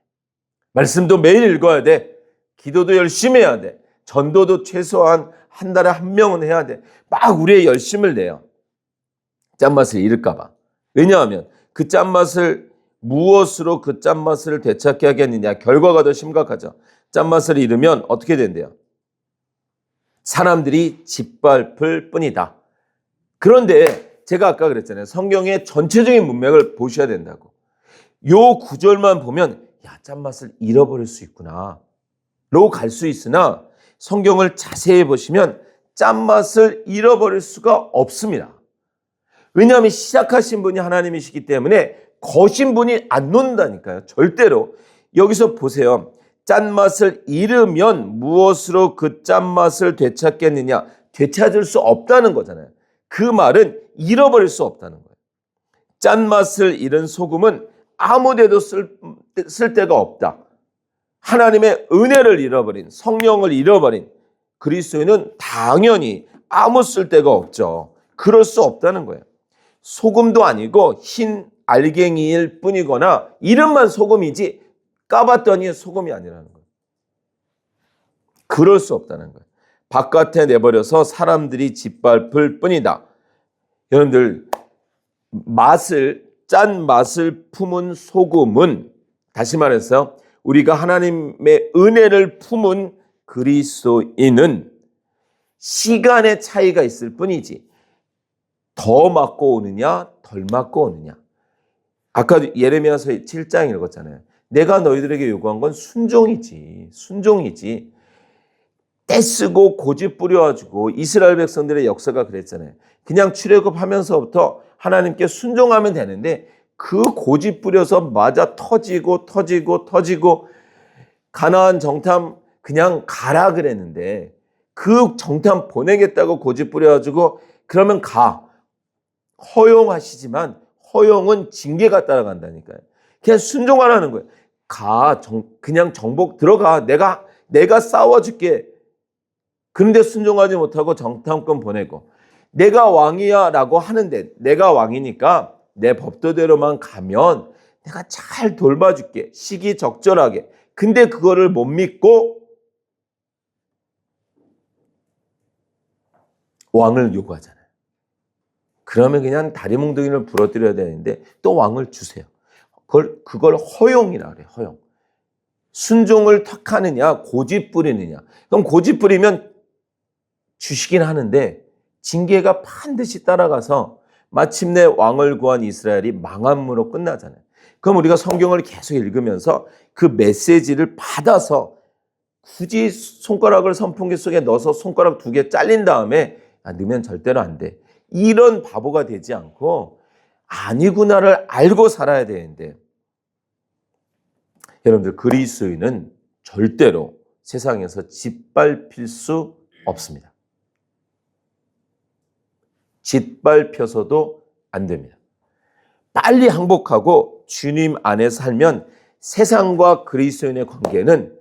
말씀도 매일 읽어야 돼. 기도도 열심히 해야 돼. 전도도 최소한 한 달에 한 명은 해야 돼. 막 우리의 열심을 내요. 짠맛을 잃을까 봐. 왜냐하면 그 짠맛을 무엇으로 그 짠맛을 되찾게 하겠느냐. 결과가 더 심각하죠. 짠맛을 잃으면 어떻게 된대요? 사람들이 짓밟을 뿐이다. 그런데 제가 아까 그랬잖아요. 성경의 전체적인 문맥을 보셔야 된다고. 요 구절만 보면 짠맛을 잃어버릴 수 있구나 로 갈 수 있으나 성경을 자세히 보시면 짠맛을 잃어버릴 수가 없습니다. 왜냐하면 시작하신 분이 하나님이시기 때문에 거신 분이 안 놓는다니까요. 절대로. 여기서 보세요. 짠맛을 잃으면 무엇으로 그 짠맛을 되찾겠느냐. 되찾을 수 없다는 거잖아요. 그 말은 잃어버릴 수 없다는 거예요. 짠맛을 잃은 소금은 아무 데도 쓸 데가 없다. 하나님의 은혜를 잃어버린, 성령을 잃어버린 그리스도인은 당연히 아무 쓸 데가 없죠. 그럴 수 없다는 거예요. 소금도 아니고 흰 알갱이일 뿐이거나 이름만 소금이지 까봤더니 소금이 아니라는 거예요. 그럴 수 없다는 거예요. 바깥에 내버려서 사람들이 짓밟을 뿐이다. 여러분들 짠 맛을 품은 소금은 다시 말해서 우리가 하나님의 은혜를 품은 그리스도인은 시간의 차이가 있을 뿐이지 더 맞고 오느냐 덜 맞고 오느냐. 아까 예레미야서 7장 읽었잖아요. 내가 너희들에게 요구한 건 순종이지. 떼쓰고 고집 부려가지고 이스라엘 백성들의 역사가 그랬잖아요. 그냥 출애굽하면서부터 하나님께 순종하면 되는데 그 고집 부려서 맞아 터지고 가나안 정탐 그냥 가라 그랬는데 그 정탐 보내겠다고 고집 부려가지고 그러면 가. 허용하시지만 허용은 징계가 따라간다니까요. 그냥 순종하라는 거예요. 그냥 정복 들어가. 내가 싸워줄게. 그런데 순종하지 못하고 정탐꾼 보내고, 내가 왕이야 라고 하는데, 내가 왕이니까 내 법도대로만 가면 내가 잘 돌봐줄게. 시기적절하게. 근데 그거를 못 믿고 왕을 요구하잖아요. 그러면 그냥 다리 몽둥이를 부러뜨려야 되는데 또 왕을 주세요. 그걸 허용이라 그래요. 허용. 순종을 턱하느냐, 고집 부리느냐. 그럼 고집 부리면 주시긴 하는데 징계가 반드시 따라가서 마침내 왕을 구한 이스라엘이 망함으로 끝나잖아요. 그럼 우리가 성경을 계속 읽으면서 그 메시지를 받아서 굳이 손가락을 선풍기 속에 넣어서 손가락 2개 잘린 다음에 넣으면 절대로 안 돼. 이런 바보가 되지 않고 아니구나를 알고 살아야 되는데, 여러분들 그리스도인은 절대로 세상에서 짓밟힐 수 없습니다. 짓밟혀서도 안 됩니다. 빨리 항복하고 주님 안에 살면 세상과 그리스도인의 관계는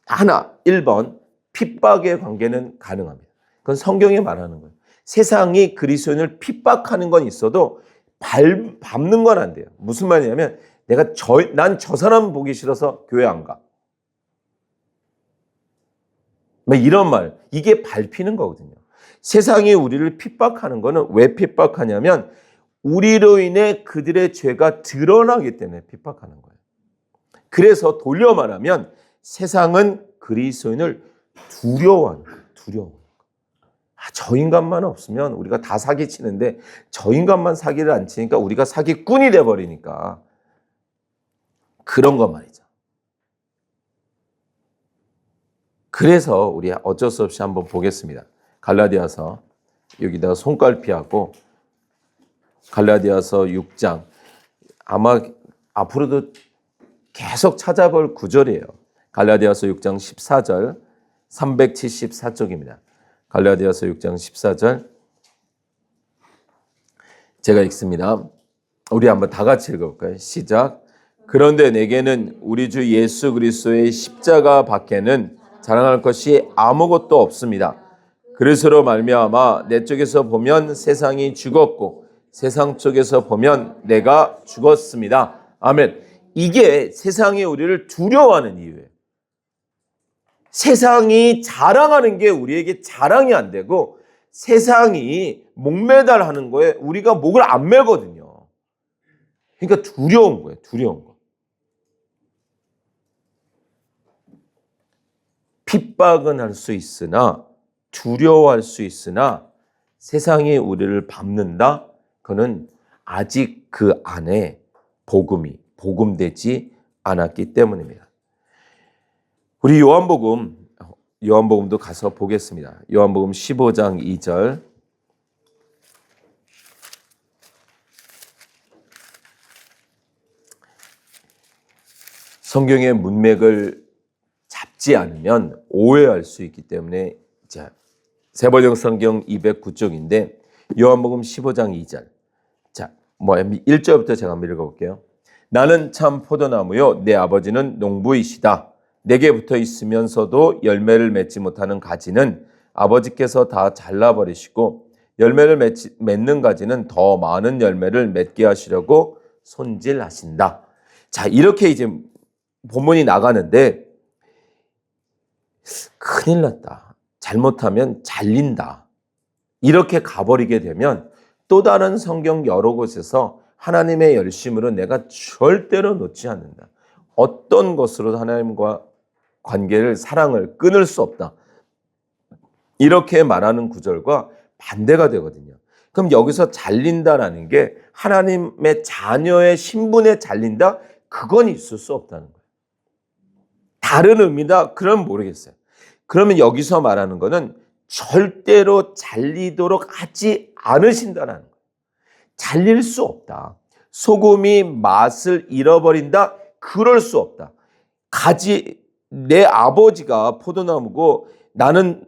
하나, 1번 핍박의 관계는 가능합니다. 그건 성경이 말하는 거예요. 세상이 그리스도인을 핍박하는 건 있어도 밟는 건 안 돼요. 무슨 말이냐면 난 저 사람 보기 싫어서 교회 안 가. 이런 말, 이게 밟히는 거거든요. 세상이 우리를 핍박하는 거는 왜 핍박하냐면 우리로 인해 그들의 죄가 드러나기 때문에 핍박하는 거예요. 그래서 돌려 말하면 세상은 그리스도인을 두려워하는 거예요. 저 인간만 없으면 우리가 다 사기치는데 저 인간만 사기를 안 치니까 우리가 사기꾼이 돼버리니까 그런 거 말이죠. 그래서 우리 어쩔 수 없이 한번 보겠습니다. 갈라디아서, 여기다가 손갈피하고 갈라디아서 6장, 아마 앞으로도 계속 찾아볼 구절이에요. 갈라디아서 6장 14절, 374쪽입니다. 갈라디아서 6장 14절 제가 읽습니다. 우리 한번 다 같이 읽어볼까요? 시작. 그런데 내게는 우리 주 예수 그리스도의 십자가 밖에는 자랑할 것이 아무것도 없습니다. 그리스도로 말미암아 내 쪽에서 보면 세상이 죽었고 세상 쪽에서 보면 내가 죽었습니다. 아멘. 이게 세상이 우리를 두려워하는 이유예요. 세상이 자랑하는 게 우리에게 자랑이 안 되고 세상이 목매달하는 거에 우리가 목을 안 매거든요. 그러니까 두려운 거예요. 두려운 거. 핍박은 할 수 있으나 두려워할 수 있으나 세상이 우리를 밟는다? 그는 아직 그 안에 복음되지 않았기 때문입니다. 우리 요한복음도 가서 보겠습니다. 요한복음 15장 2절. 성경의 문맥을 잡지 않으면 오해할 수 있기 때문에 세번역 성경 209쪽인데 요한복음 15장 2절. 1절부터 제가 한번 읽어볼게요. 나는 참 포도나무요 내 아버지는 농부이시다. 내게 붙어 있으면서도 열매를 맺지 못하는 가지는 아버지께서 다 잘라버리시고 열매를 맺는 가지는 더 많은 열매를 맺게 하시려고 손질하신다. 자, 이렇게 이제 본문이 나가는데 큰일 났다. 잘못하면 잘린다. 이렇게 가버리게 되면 또 다른 성경 여러 곳에서 하나님의 열심으로 내가 절대로 놓지 않는다. 어떤 것으로도 하나님과 관계를, 사랑을 끊을 수 없다. 이렇게 말하는 구절과 반대가 되거든요. 그럼 여기서 잘린다라는 게 하나님의 자녀의 신분에 잘린다? 그건 있을 수 없다는 거예요. 다른 의미다? 그럼 모르겠어요. 그러면 여기서 말하는 거는 절대로 잘리도록 하지 않으신다는 거예요. 잘릴 수 없다. 소금이 맛을 잃어버린다? 그럴 수 없다. 내 아버지가 포도나무고 나는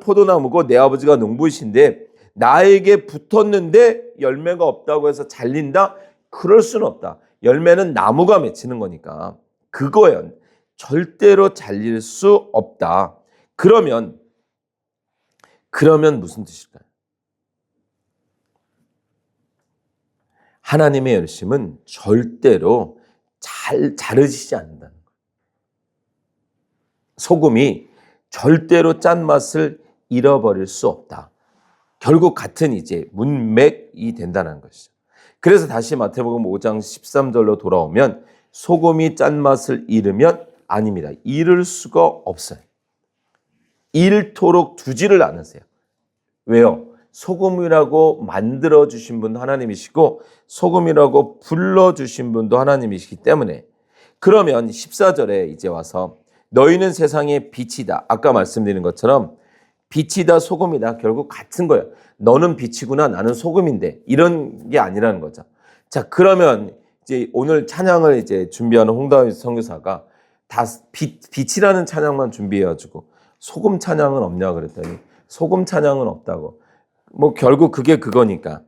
포도나무고 내 아버지가 농부이신데 나에게 붙었는데 열매가 없다고 해서 잘린다? 그럴 수는 없다. 열매는 나무가 맺히는 거니까. 그거야. 절대로 잘릴 수 없다. 그러면 무슨 뜻일까요? 하나님의 열심은 절대로 자르시지 않는다는 거예요. 소금이 절대로 짠맛을 잃어버릴 수 없다. 결국 같은 이제 문맥이 된다는 것이죠. 그래서 다시 마태복음 5장 13절로 돌아오면 소금이 짠맛을 잃으면 아닙니다. 잃을 수가 없어요. 잃도록 두지를 않으세요. 왜요? 소금이라고 만들어주신 분 하나님이시고 소금이라고 불러주신 분도 하나님이시기 때문에 그러면 14절에 이제 와서 너희는 세상의 빛이다. 아까 말씀드린 것처럼 빛이다 소금이다 결국 같은 거예요. 너는 빛이구나 나는 소금인데 이런 게 아니라는 거죠. 자 그러면 이제 오늘 찬양을 이제 준비하는 홍다윗 선교사가 다 빛이라는 찬양만 준비해가지고 소금 찬양은 없냐 그랬더니 소금 찬양은 없다고. 뭐 결국 그게 그거니까.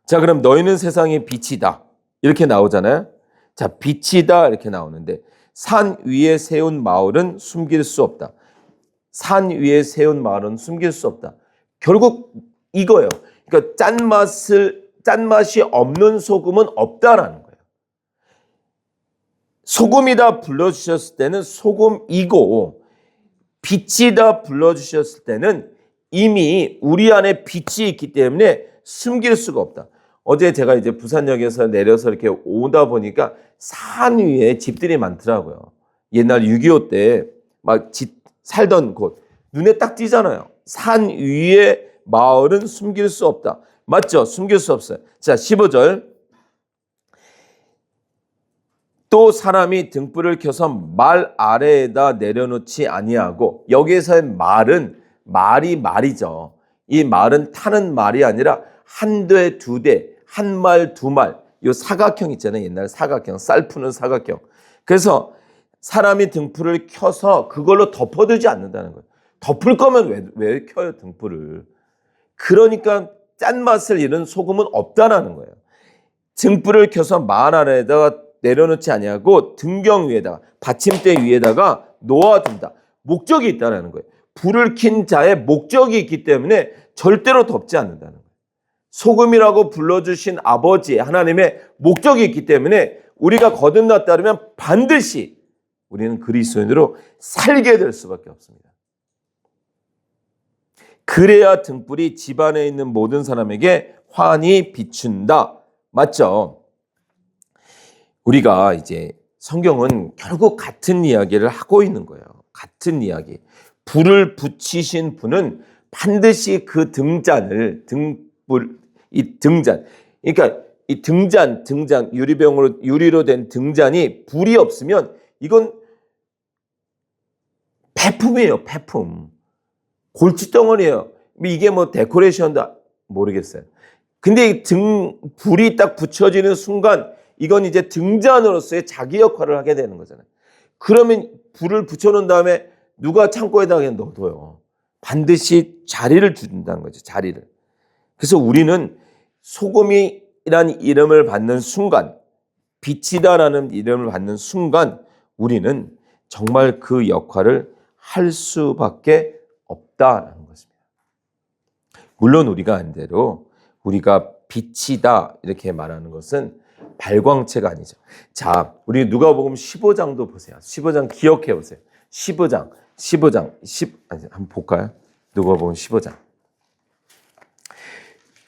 자 그럼 너희는 세상의 빛이다 이렇게 나오잖아요. 자 빛이다 이렇게 나오는데 산 위에 세운 마을은 숨길 수 없다. 산 위에 세운 마을은 숨길 수 없다. 결국 이거예요. 그러니까 짠맛이 없는 소금은 없다라는 거예요. 소금이다 불러주셨을 때는 소금이고 빛이다 불러주셨을 때는 이미 우리 안에 빛이 있기 때문에 숨길 수가 없다. 어제 제가 이제 부산역에서 내려서 이렇게 오다 보니까 산 위에 집들이 많더라고요. 옛날 6.25 때 막 살던 곳 눈에 딱 띄잖아요. 산 위에 마을은 숨길 수 없다. 맞죠? 숨길 수 없어요. 자 15절 또 사람이 등불을 켜서 말 아래에다 내려놓지 아니하고 여기에서의 말이죠. 이 말은 타는 말이 아니라 한 대, 두 대, 한 말, 두 말. 이 사각형 있잖아요. 옛날 사각형, 쌀 푸는 사각형. 그래서 사람이 등불을 켜서 그걸로 덮어두지 않는다는 거예요. 덮을 거면 왜 켜요, 등불을. 그러니까 짠맛을 잃은 소금은 없다라는 거예요. 등불을 켜서 말 아래에다가 내려놓지 아니하고 등경 위에다가 받침대 위에다가 놓아둔다. 목적이 있다는 거예요. 불을 킨 자의 목적이 있기 때문에 절대로 덮지 않는다는 거예요. 소금이라고 불러주신 아버지 하나님의 목적이 있기 때문에 우리가 거듭났다면 반드시 우리는 그리스도인으로 살게 될 수밖에 없습니다. 그래야 등불이 집안에 있는 모든 사람에게 환히 비춘다. 맞죠? 우리가 이제 성경은 결국 같은 이야기를 하고 있는 거예요. 같은 이야기. 불을 붙이신 분은 반드시 그 등잔, 그러니까 이 등잔, 유리로 된 등잔이 불이 없으면 이건 폐품이에요, 폐품. 골칫덩어리예요. 이게 뭐 데코레이션도 모르겠어요. 근데 불이 딱 붙여지는 순간 이건 이제 등잔으로서의 자기 역할을 하게 되는 거잖아요. 그러면 불을 붙여놓은 다음에 누가 창고에다가 그냥 넣어둬요. 반드시 자리를 준다는 거죠. 자리를. 그래서 우리는 소금이라는 이름을 받는 순간, 빛이다라는 이름을 받는 순간 우리는 정말 그 역할을 할 수밖에 없다라는 것입니다. 물론 우리가 한 대로 우리가 빛이다 이렇게 말하는 것은 발광체가 아니죠. 자, 우리 누가복음 15장도 보세요. 15장 기억해 보세요. 15장 한번 볼까요? 누가복음 15장.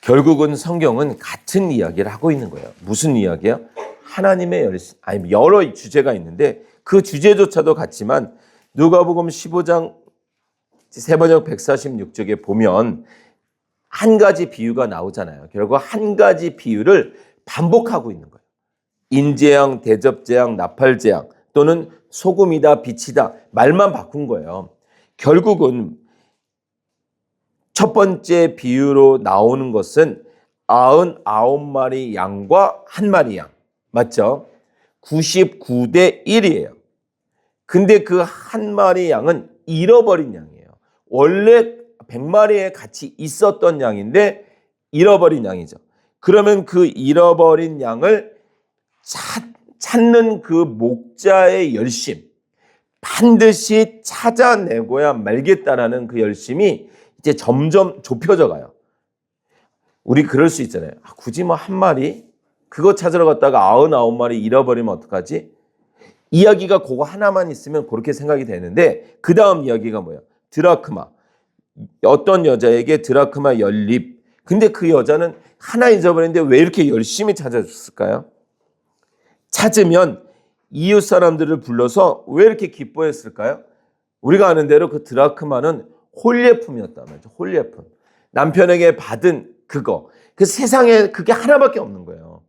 결국은 성경은 같은 이야기를 하고 있는 거예요. 무슨 이야기예요? 하나님의 여러 주제가 있는데 그 주제조차도 같지만 누가복음 15장 세번역 146쪽에 보면 한 가지 비유가 나오잖아요. 결국 한 가지 비유를 반복하고 있는 거예요. 인재양, 대접재양, 나팔재양 또는 소금이다, 빛이다 말만 바꾼 거예요. 결국은 첫 번째 비유로 나오는 것은 99마리 양과 1마리 양. 맞죠? 99대 1이에요. 근데 그 1마리 양은 잃어버린 양이에요. 원래 100마리에 같이 있었던 양인데 잃어버린 양이죠. 그러면 그 잃어버린 양을 찾는 그 목자의 열심, 반드시 찾아내고야 말겠다라는 그 열심이 이제 점점 좁혀져 가요. 우리 그럴 수 있잖아요. 굳이 뭐 한 마리 그거 찾으러 갔다가 99마리 잃어버리면 어떡하지? 이야기가 그거 하나만 있으면 그렇게 생각이 되는데 그 다음 이야기가 뭐야? 드라크마. 어떤 여자에게 드라크마 연립. 근데 그 여자는 하나 잊어버렸는데 왜 이렇게 열심히 찾아줬을까요? 찾으면 이웃 사람들을 불러서 왜 이렇게 기뻐했을까요? 우리가 아는 대로 그 드라크마는 홀예품이었단 말이죠. 홀예품. 남편에게 받은 그거. 그 세상에 그게 하나밖에 없는 거예요.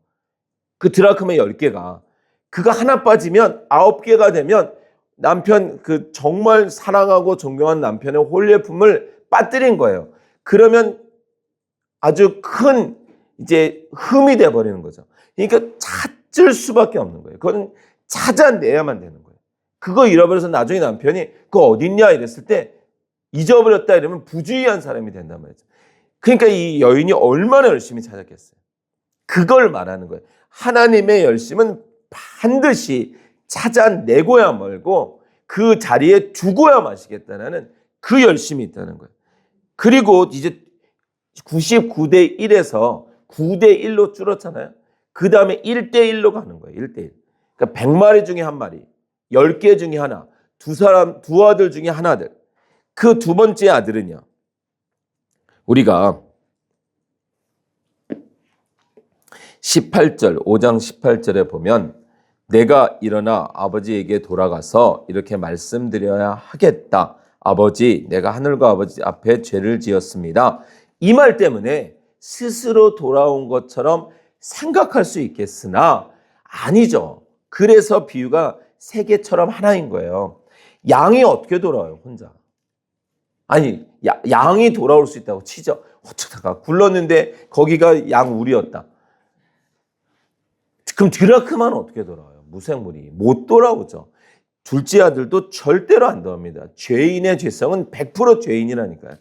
그 드라크마 10개가. 그거 하나 빠지면 9개가 되면 남편 그 정말 사랑하고 존경한 남편의 홀예품을 빠뜨린 거예요. 그러면 아주 큰 이제 흠이 돼 버리는 거죠. 그러니까 찾을 수밖에 없는 거예요. 그건 찾아내야만 되는 거예요. 그거 잃어버려서 나중에 남편이 그거 어딨냐 이랬을 때 잊어버렸다 이러면 부주의한 사람이 된단 말이죠. 그러니까 이 여인이 얼마나 열심히 찾았겠어요. 그걸 말하는 거예요. 하나님의 열심은 반드시 찾아내고야 말고 그 자리에 두고야 마시겠다는 그 열심이 있다는 거예요. 그리고 이제 99대 1에서 9대 1로 줄었잖아요. 그 다음에 1대 1로 가는 거예요. 1대 1. 그러니까 100마리 중에 한 마리, 10개 중에 하나, 두 아들 중에 하나들. 그 두 번째 아들은요. 우리가 18절, 5장 18절에 보면 내가 일어나 아버지에게 돌아가서 이렇게 말씀드려야 하겠다. 아버지, 내가 하늘과 아버지 앞에 죄를 지었습니다. 이 말 때문에 스스로 돌아온 것처럼 생각할 수 있겠으나 아니죠. 그래서 비유가 세 개처럼 하나인 거예요. 양이 어떻게 돌아와요, 혼자? 아니, 양이 돌아올 수 있다고 치죠. 어쩌다가 굴렀는데 거기가 양 우리였다. 그럼 드라크마는 어떻게 돌아와요? 무생물이 못 돌아오죠. 둘째 아들도 절대로 안 돌아옵니다. 죄인의 죄성은 100% 죄인이라니까요.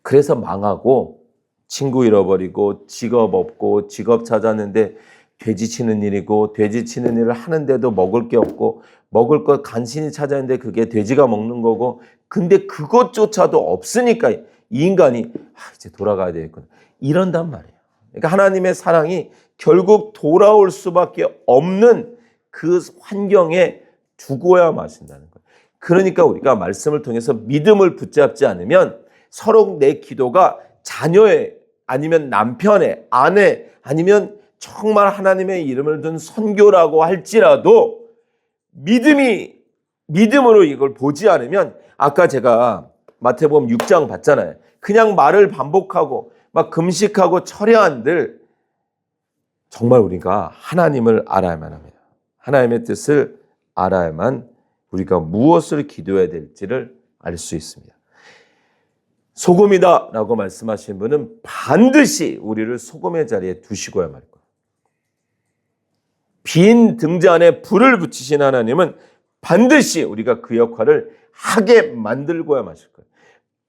그래서 망하고 친구 잃어버리고 직업 없고 직업 찾았는데 돼지 치는 일이고 돼지 치는 일을 하는데도 먹을 게 없고 먹을 것 간신히 찾았는데 그게 돼지가 먹는 거고 근데 그것조차도 없으니까 이 인간이 이제 돌아가야 되겠구나 이런단 말이에요. 그러니까 하나님의 사랑이 결국 돌아올 수밖에 없는 그 환경에 두고야 마신다는 거예요. 그러니까 우리가 말씀을 통해서 믿음을 붙잡지 않으면 서로 내 기도가 자녀의 아니면 남편의 아내 아니면 정말 하나님의 이름을 둔 선교라고 할지라도 믿음으로 이걸 보지 않으면 아까 제가 마태복음 6장 봤잖아요. 그냥 말을 반복하고 막 금식하고 철야한들 정말 우리가 하나님을 알아야만 합니다. 하나님의 뜻을 알아야만 우리가 무엇을 기도해야 될지를 알 수 있습니다. 소금이다 라고 말씀하신 분은 반드시 우리를 소금의 자리에 두시고야 말 거예요. 빈 등잔에 불을 붙이신 하나님은 반드시 우리가 그 역할을 하게 만들고야 마실 거예요.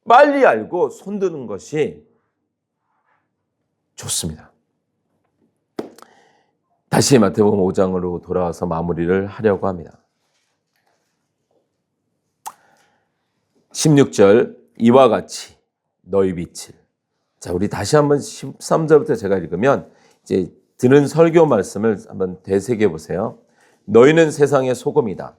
빨리 알고 손드는 것이 좋습니다. 다시 마태복음 5장으로 돌아와서 마무리를 하려고 합니다. 16절 이와 같이 너희 빛을. 자, 우리 다시 한번 13절부터 제가 읽으면 이제 들은 설교 말씀을 한번 되새겨 보세요. 너희는 세상의 소금이다.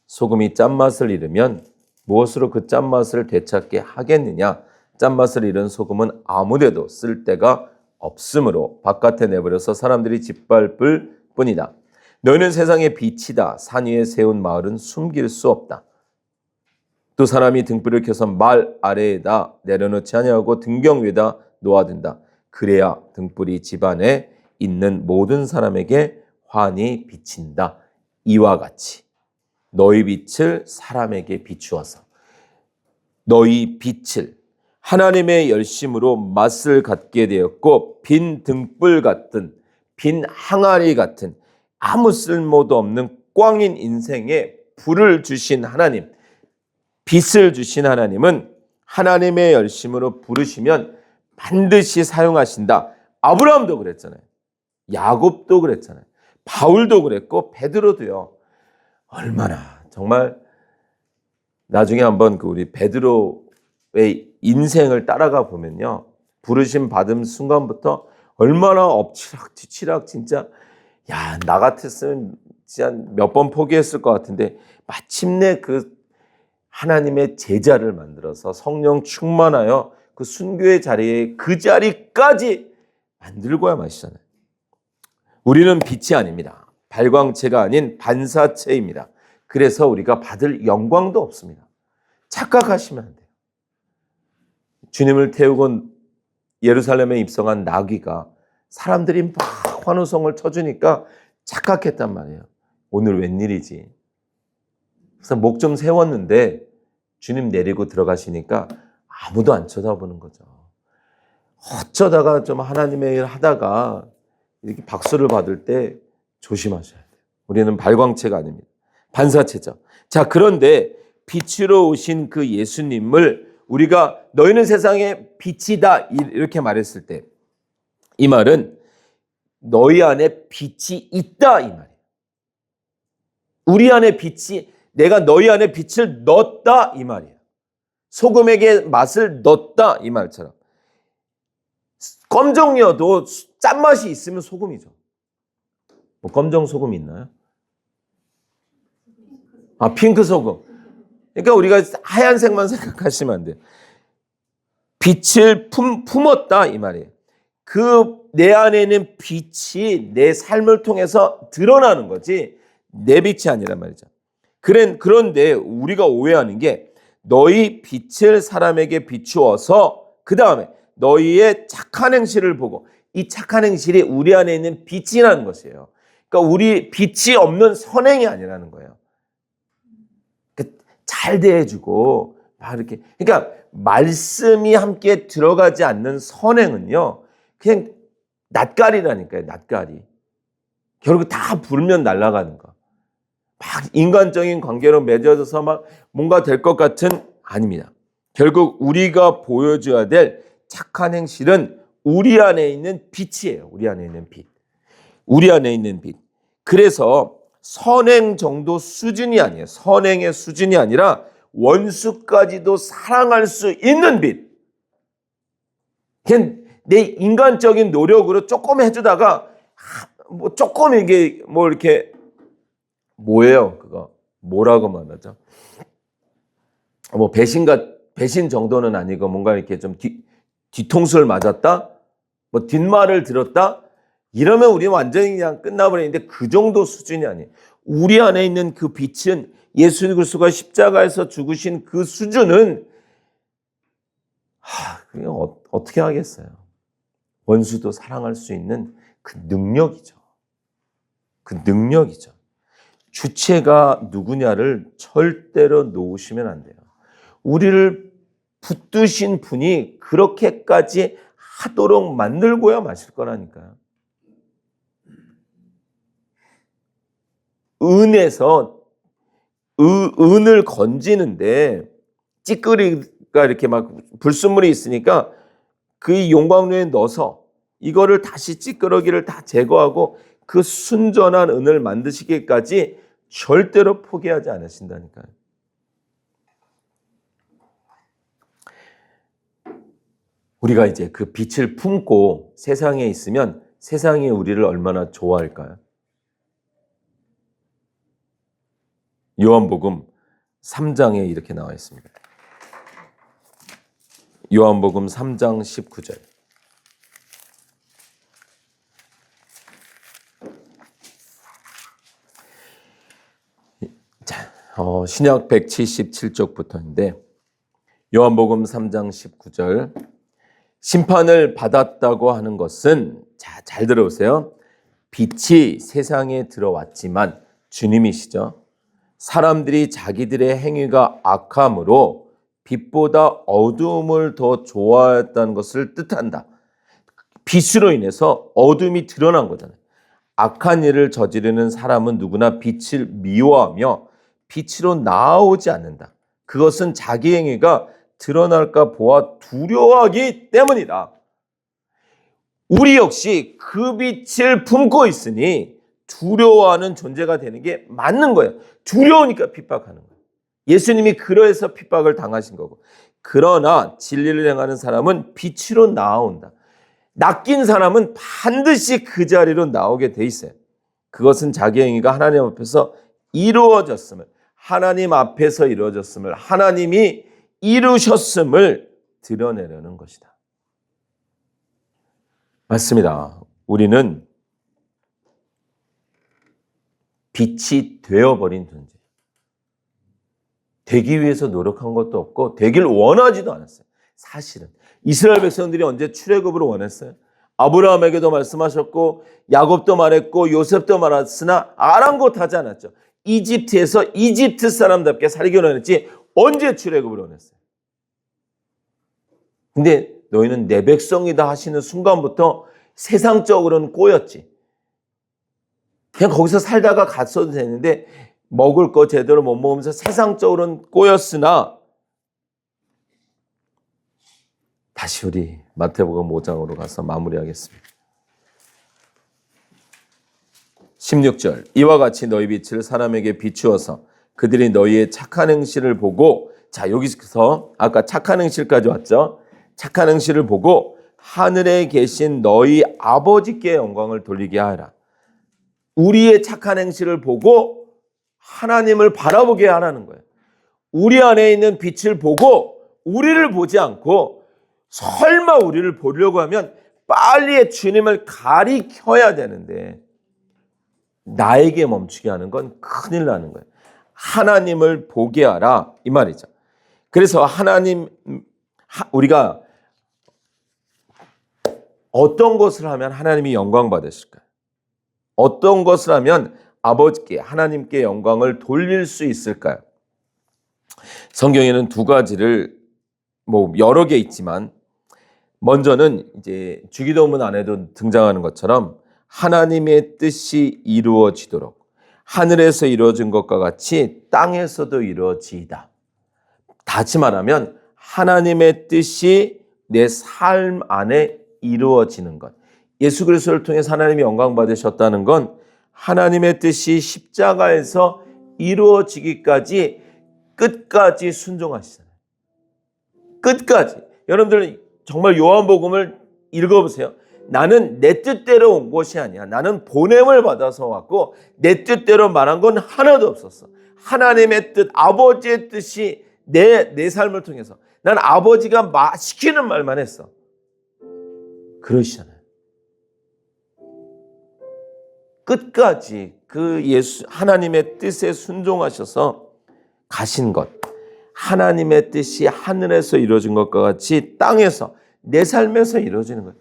소금이 짠맛을 잃으면 무엇으로 그 짠맛을 되찾게 하겠느냐? 짠맛을 잃은 소금은 아무데도 쓸 데가 없으므로 바깥에 내버려서 사람들이 짓밟을 뿐이다. 너희는 세상의 빛이다. 산 위에 세운 마을은 숨길 수 없다. 또 사람이 등불을 켜서 말 아래에다 내려놓지 아니하고 등경 위에다 놓아둔다. 그래야 등불이 집안에 있는 모든 사람에게 환히 비친다. 이와 같이 너희 빛을 사람에게 비추어서 너희 빛을 하나님의 열심으로 맛을 갖게 되었고 빈 등불 같은 빈 항아리 같은 아무 쓸모도 없는 꽝인 인생에 불을 주신 하나님, 빛을 주신 하나님은 하나님의 열심으로 부르시면 반드시 사용하신다. 아브라함도 그랬잖아요. 야곱도 그랬잖아요. 바울도 그랬고 베드로도요. 얼마나 정말 나중에 한번 그 우리 베드로의 인생을 따라가 보면요. 부르심 받은 순간부터 얼마나 엎치락 뒤치락 진짜 야, 나 같았으면 진짜 몇 번 포기했을 것 같은데 마침내 그 하나님의 제자를 만들어서 성령 충만하여 그 순교의 자리에 그 자리까지 만들고야 마시잖아요. 우리는 빛이 아닙니다. 발광체가 아닌 반사체입니다. 그래서 우리가 받을 영광도 없습니다. 착각하시면 안 돼요. 주님을 태우고 예루살렘에 입성한 나귀가 사람들이 막 환호성을 쳐주니까 착각했단 말이에요. 오늘 웬일이지? 그래서 목 좀 세웠는데 주님 내리고 들어가시니까 아무도 안 쳐다보는 거죠. 어쩌다가 좀 하나님의 일 하다가 이렇게 박수를 받을 때 조심하셔야 돼요. 우리는 발광체가 아닙니다. 반사체죠. 자, 그런데 빛으로 오신 그 예수님을 우리가 너희는 세상의 빛이다 이렇게 말했을 때 이 말은 너희 안에 빛이 있다 이 말이에요. 우리 안에 빛이 내가 너희 안에 빛을 넣었다 이 말이에요. 소금에게 맛을 넣었다 이 말처럼 검정이어도 짠맛이 있으면 소금이죠. 뭐 검정 소금 있나요? 아, 핑크 소금. 그러니까 우리가 하얀색만 생각하시면 안 돼요. 빛을 품었다 이 말이에요. 그 내 안에 있는 빛이 내 삶을 통해서 드러나는 거지 내 빛이 아니란 말이죠. 그런데 우리가 오해하는 게 너희 빛을 사람에게 비추어서 그 다음에 너희의 착한 행실을 보고 이 착한 행실이 우리 안에 있는 빛이라는 것이에요. 그러니까 우리 빛이 없는 선행이 아니라는 거예요. 잘 대해주고 막 이렇게 그러니까 말씀이 함께 들어가지 않는 선행은요 그냥 낯가리라니까요. 낯가리. 결국 다 부르면 날아가는 거. 막 인간적인 관계로 맺어져서 막 뭔가 될 것 같은 아닙니다. 결국 우리가 보여줘야 될 착한 행실은 우리 안에 있는 빛이에요. 우리 안에 있는 빛. 우리 안에 있는 빛. 그래서 선행 정도 수준이 아니에요. 선행의 수준이 아니라 원수까지도 사랑할 수 있는 빛. 그냥 내 인간적인 노력으로 조금 해주다가 뭐 조금 이게 뭐 이렇게 뭐예요? 그거 뭐라고 말하죠? 뭐 배신 정도는 아니고 뭔가 이렇게 좀 뒤통수를 맞았다, 뭐 뒷말을 들었다 이러면 우리 완전히 그냥 끝나버리는데 그 정도 수준이 아니에요. 우리 안에 있는 그 빛은 예수 그리스도가 십자가에서 죽으신 그 수준은 그냥 어떻게 하겠어요? 원수도 사랑할 수 있는 그 능력이죠. 그 능력이죠. 주체가 누구냐를 절대로 놓으시면 안 돼요. 우리를 붙드신 분이 그렇게까지 하도록 만들고야 마실 거라니까요. 은에서 은을 건지는데 찌끄리가 이렇게 막 불순물이 있으니까 그 용광로에 넣어서 이거를 다시 찌끄러기를 다 제거하고 그 순전한 은을 만드시기까지 절대로 포기하지 않으신다니까요. 우리가 이제 그 빛을 품고 세상에 있으면 세상이 우리를 얼마나 좋아할까요? 요한복음 3장에 이렇게 나와 있습니다. 요한복음 3장 19절. 자, 신약 177쪽부터인데 요한복음 3장 19절. 심판을 받았다고 하는 것은 잘 들어보세요. 빛이 세상에 들어왔지만 주님이시죠. 사람들이 자기들의 행위가 악함으로 빛보다 어두움을 더 좋아했다는 것을 뜻한다. 빛으로 인해서 어둠이 드러난 거잖아요. 악한 일을 저지르는 사람은 누구나 빛을 미워하며 빛으로 나아오지 않는다. 그것은 자기 행위가 드러날까 보아 두려워하기 때문이다. 우리 역시 그 빛을 품고 있으니 두려워하는 존재가 되는 게 맞는 거예요. 두려우니까 핍박하는 거예요. 예수님이 그러해서 핍박을 당하신 거고. 그러나 진리를 행하는 사람은 빛으로 나아온다. 낚인 사람은 반드시 그 자리로 나오게 돼 있어요. 그것은 자기 행위가 하나님 앞에서 이루어졌음을, 하나님 앞에서 이루어졌음을, 하나님이 이루셨음을 드러내려는 것이다. 맞습니다. 우리는 빛이 되어버린 존재. 되기 위해서 노력한 것도 없고 되길 원하지도 않았어요. 사실은 이스라엘 백성들이 언제 출애굽을 원했어요? 아브라함에게도 말씀하셨고 야곱도 말했고 요셉도 말했으나 아랑곳하지 않았죠. 이집트에서 이집트 사람답게 살기를 원했지 언제 출애굽을 원했어요? 근데 너희는 내 백성이다 하시는 순간부터 세상적으로는 꼬였지. 그냥 거기서 살다가 갔어도 되는데 먹을 거 제대로 못 먹으면서 세상적으로는 꼬였으나 다시 우리 마태복음 5장으로 가서 마무리하겠습니다. 16절 이와 같이 너희 빛을 사람에게 비추어서 그들이 너희의 착한 행실을 보고 자 여기서 아까 착한 행실까지 왔죠. 착한 행실을 보고 하늘에 계신 너희 아버지께 영광을 돌리게 하라. 우리의 착한 행실을 보고 하나님을 바라보게 하라는 거예요. 우리 안에 있는 빛을 보고 우리를 보지 않고 설마 우리를 보려고 하면 빨리 주님을 가리켜야 되는데 나에게 멈추게 하는 건 큰일 나는 거예요. 하나님을 보게 하라 이 말이죠. 그래서 우리가 어떤 것을 하면 하나님이 영광 받으실까요? 어떤 것을 하면 아버지께 하나님께 영광을 돌릴 수 있을까요? 성경에는 두 가지를 여러 개 있지만 먼저는 이제 주기도문 안에도 등장하는 것처럼 하나님의 뜻이 이루어지도록 하늘에서 이루어진 것과 같이 땅에서도 이루어지이다. 다시 말하면 하나님의 뜻이 내 삶 안에 이루어지는 것. 예수 그리스도를 통해서 하나님이 영광 받으셨다는 건 하나님의 뜻이 십자가에서 이루어지기까지 끝까지 순종하시잖아요. 끝까지. 여러분들 정말 요한복음을 읽어보세요. 나는 내 뜻대로 온 것이 아니야. 나는 보냄을 받아서 왔고 내 뜻대로 말한 건 하나도 없었어. 하나님의 뜻, 아버지의 뜻이 내 삶을 통해서 난 아버지가 시키는 말만 했어. 그러시잖아요. 끝까지 그 하나님의 뜻에 순종하셔서 가신 것. 하나님의 뜻이 하늘에서 이루어진 것과 같이 땅에서 내 삶에서 이루어지는 거예요.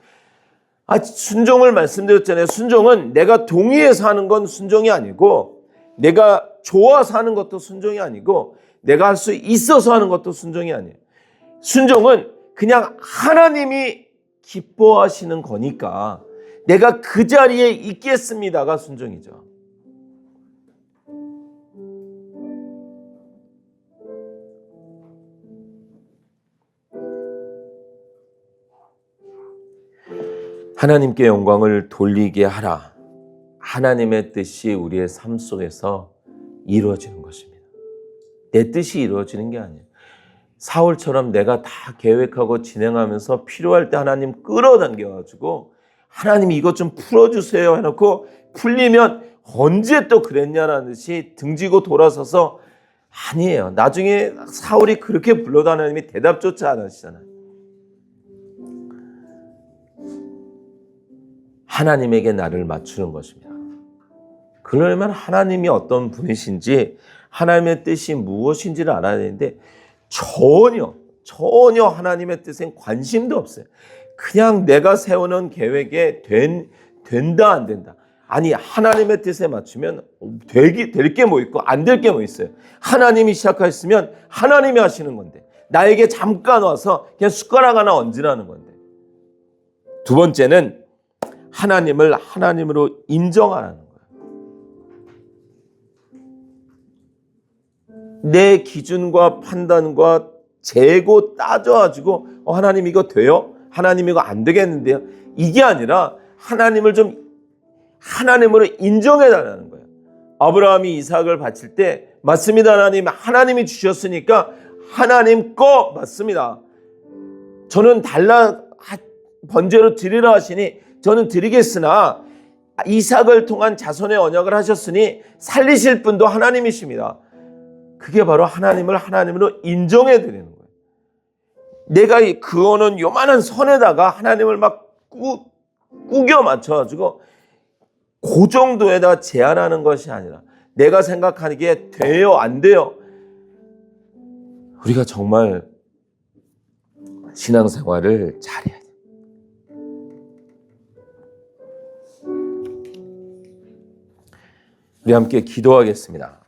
순종을 말씀드렸잖아요. 순종은 내가 동의해서 하는 건 순종이 아니고 내가 좋아서 하는 것도 순종이 아니고 내가 할 수 있어서 하는 것도 순종이 아니에요. 순종은 그냥 하나님이 기뻐하시는 거니까 내가 그 자리에 있겠습니다가 순종이죠. 하나님께 영광을 돌리게 하라. 하나님의 뜻이 우리의 삶 속에서 이루어지는 것입니다. 내 뜻이 이루어지는 게 아니에요. 사울처럼 내가 다 계획하고 진행하면서 필요할 때 하나님 끌어당겨가지고 하나님 이것 좀 풀어주세요 해놓고 풀리면 언제 또 그랬냐라는 듯이 등지고 돌아서서 아니에요. 나중에 사울이 그렇게 불러도 하나님이 대답조차 안 하시잖아요. 하나님에게 나를 맞추는 것입니다. 그러려면 하나님이 어떤 분이신지 하나님의 뜻이 무엇인지를 알아야 되는데 전혀 하나님의 뜻엔 관심도 없어요. 그냥 내가 세우는 계획에 된다 안 된다. 아니 하나님의 뜻에 맞추면 될 게 뭐 있고 안 될 게 뭐 있어요. 하나님이 시작하셨으면 하나님이 하시는 건데 나에게 잠깐 와서 그냥 숟가락 하나 얹으라는 건데. 두 번째는 하나님을 하나님으로 인정하라는 거예요. 내 기준과 판단과 재고 따져가지고 하나님 이거 돼요? 하나님 이거 안 되겠는데요. 이게 아니라 하나님을 좀 하나님으로 인정해 달라는 거예요. 아브라함이 이삭을 바칠 때 맞습니다. 하나님이 주셨으니까 하나님 거 맞습니다. 저는 번제로 드리라 하시니 저는 드리겠으나 이삭을 통한 자손의 언약을 하셨으니 살리실 분도 하나님이십니다. 그게 바로 하나님을 하나님으로 인정해 드리는 거예요. 내가 그거는 요만한 선에다가 하나님을 막 꾸겨 맞춰가지고 그 정도에다 제한하는 것이 아니라 내가 생각하기에 돼요 안 돼요. 우리가 정말 신앙생활을 잘해야 돼요. 우리 함께 기도하겠습니다.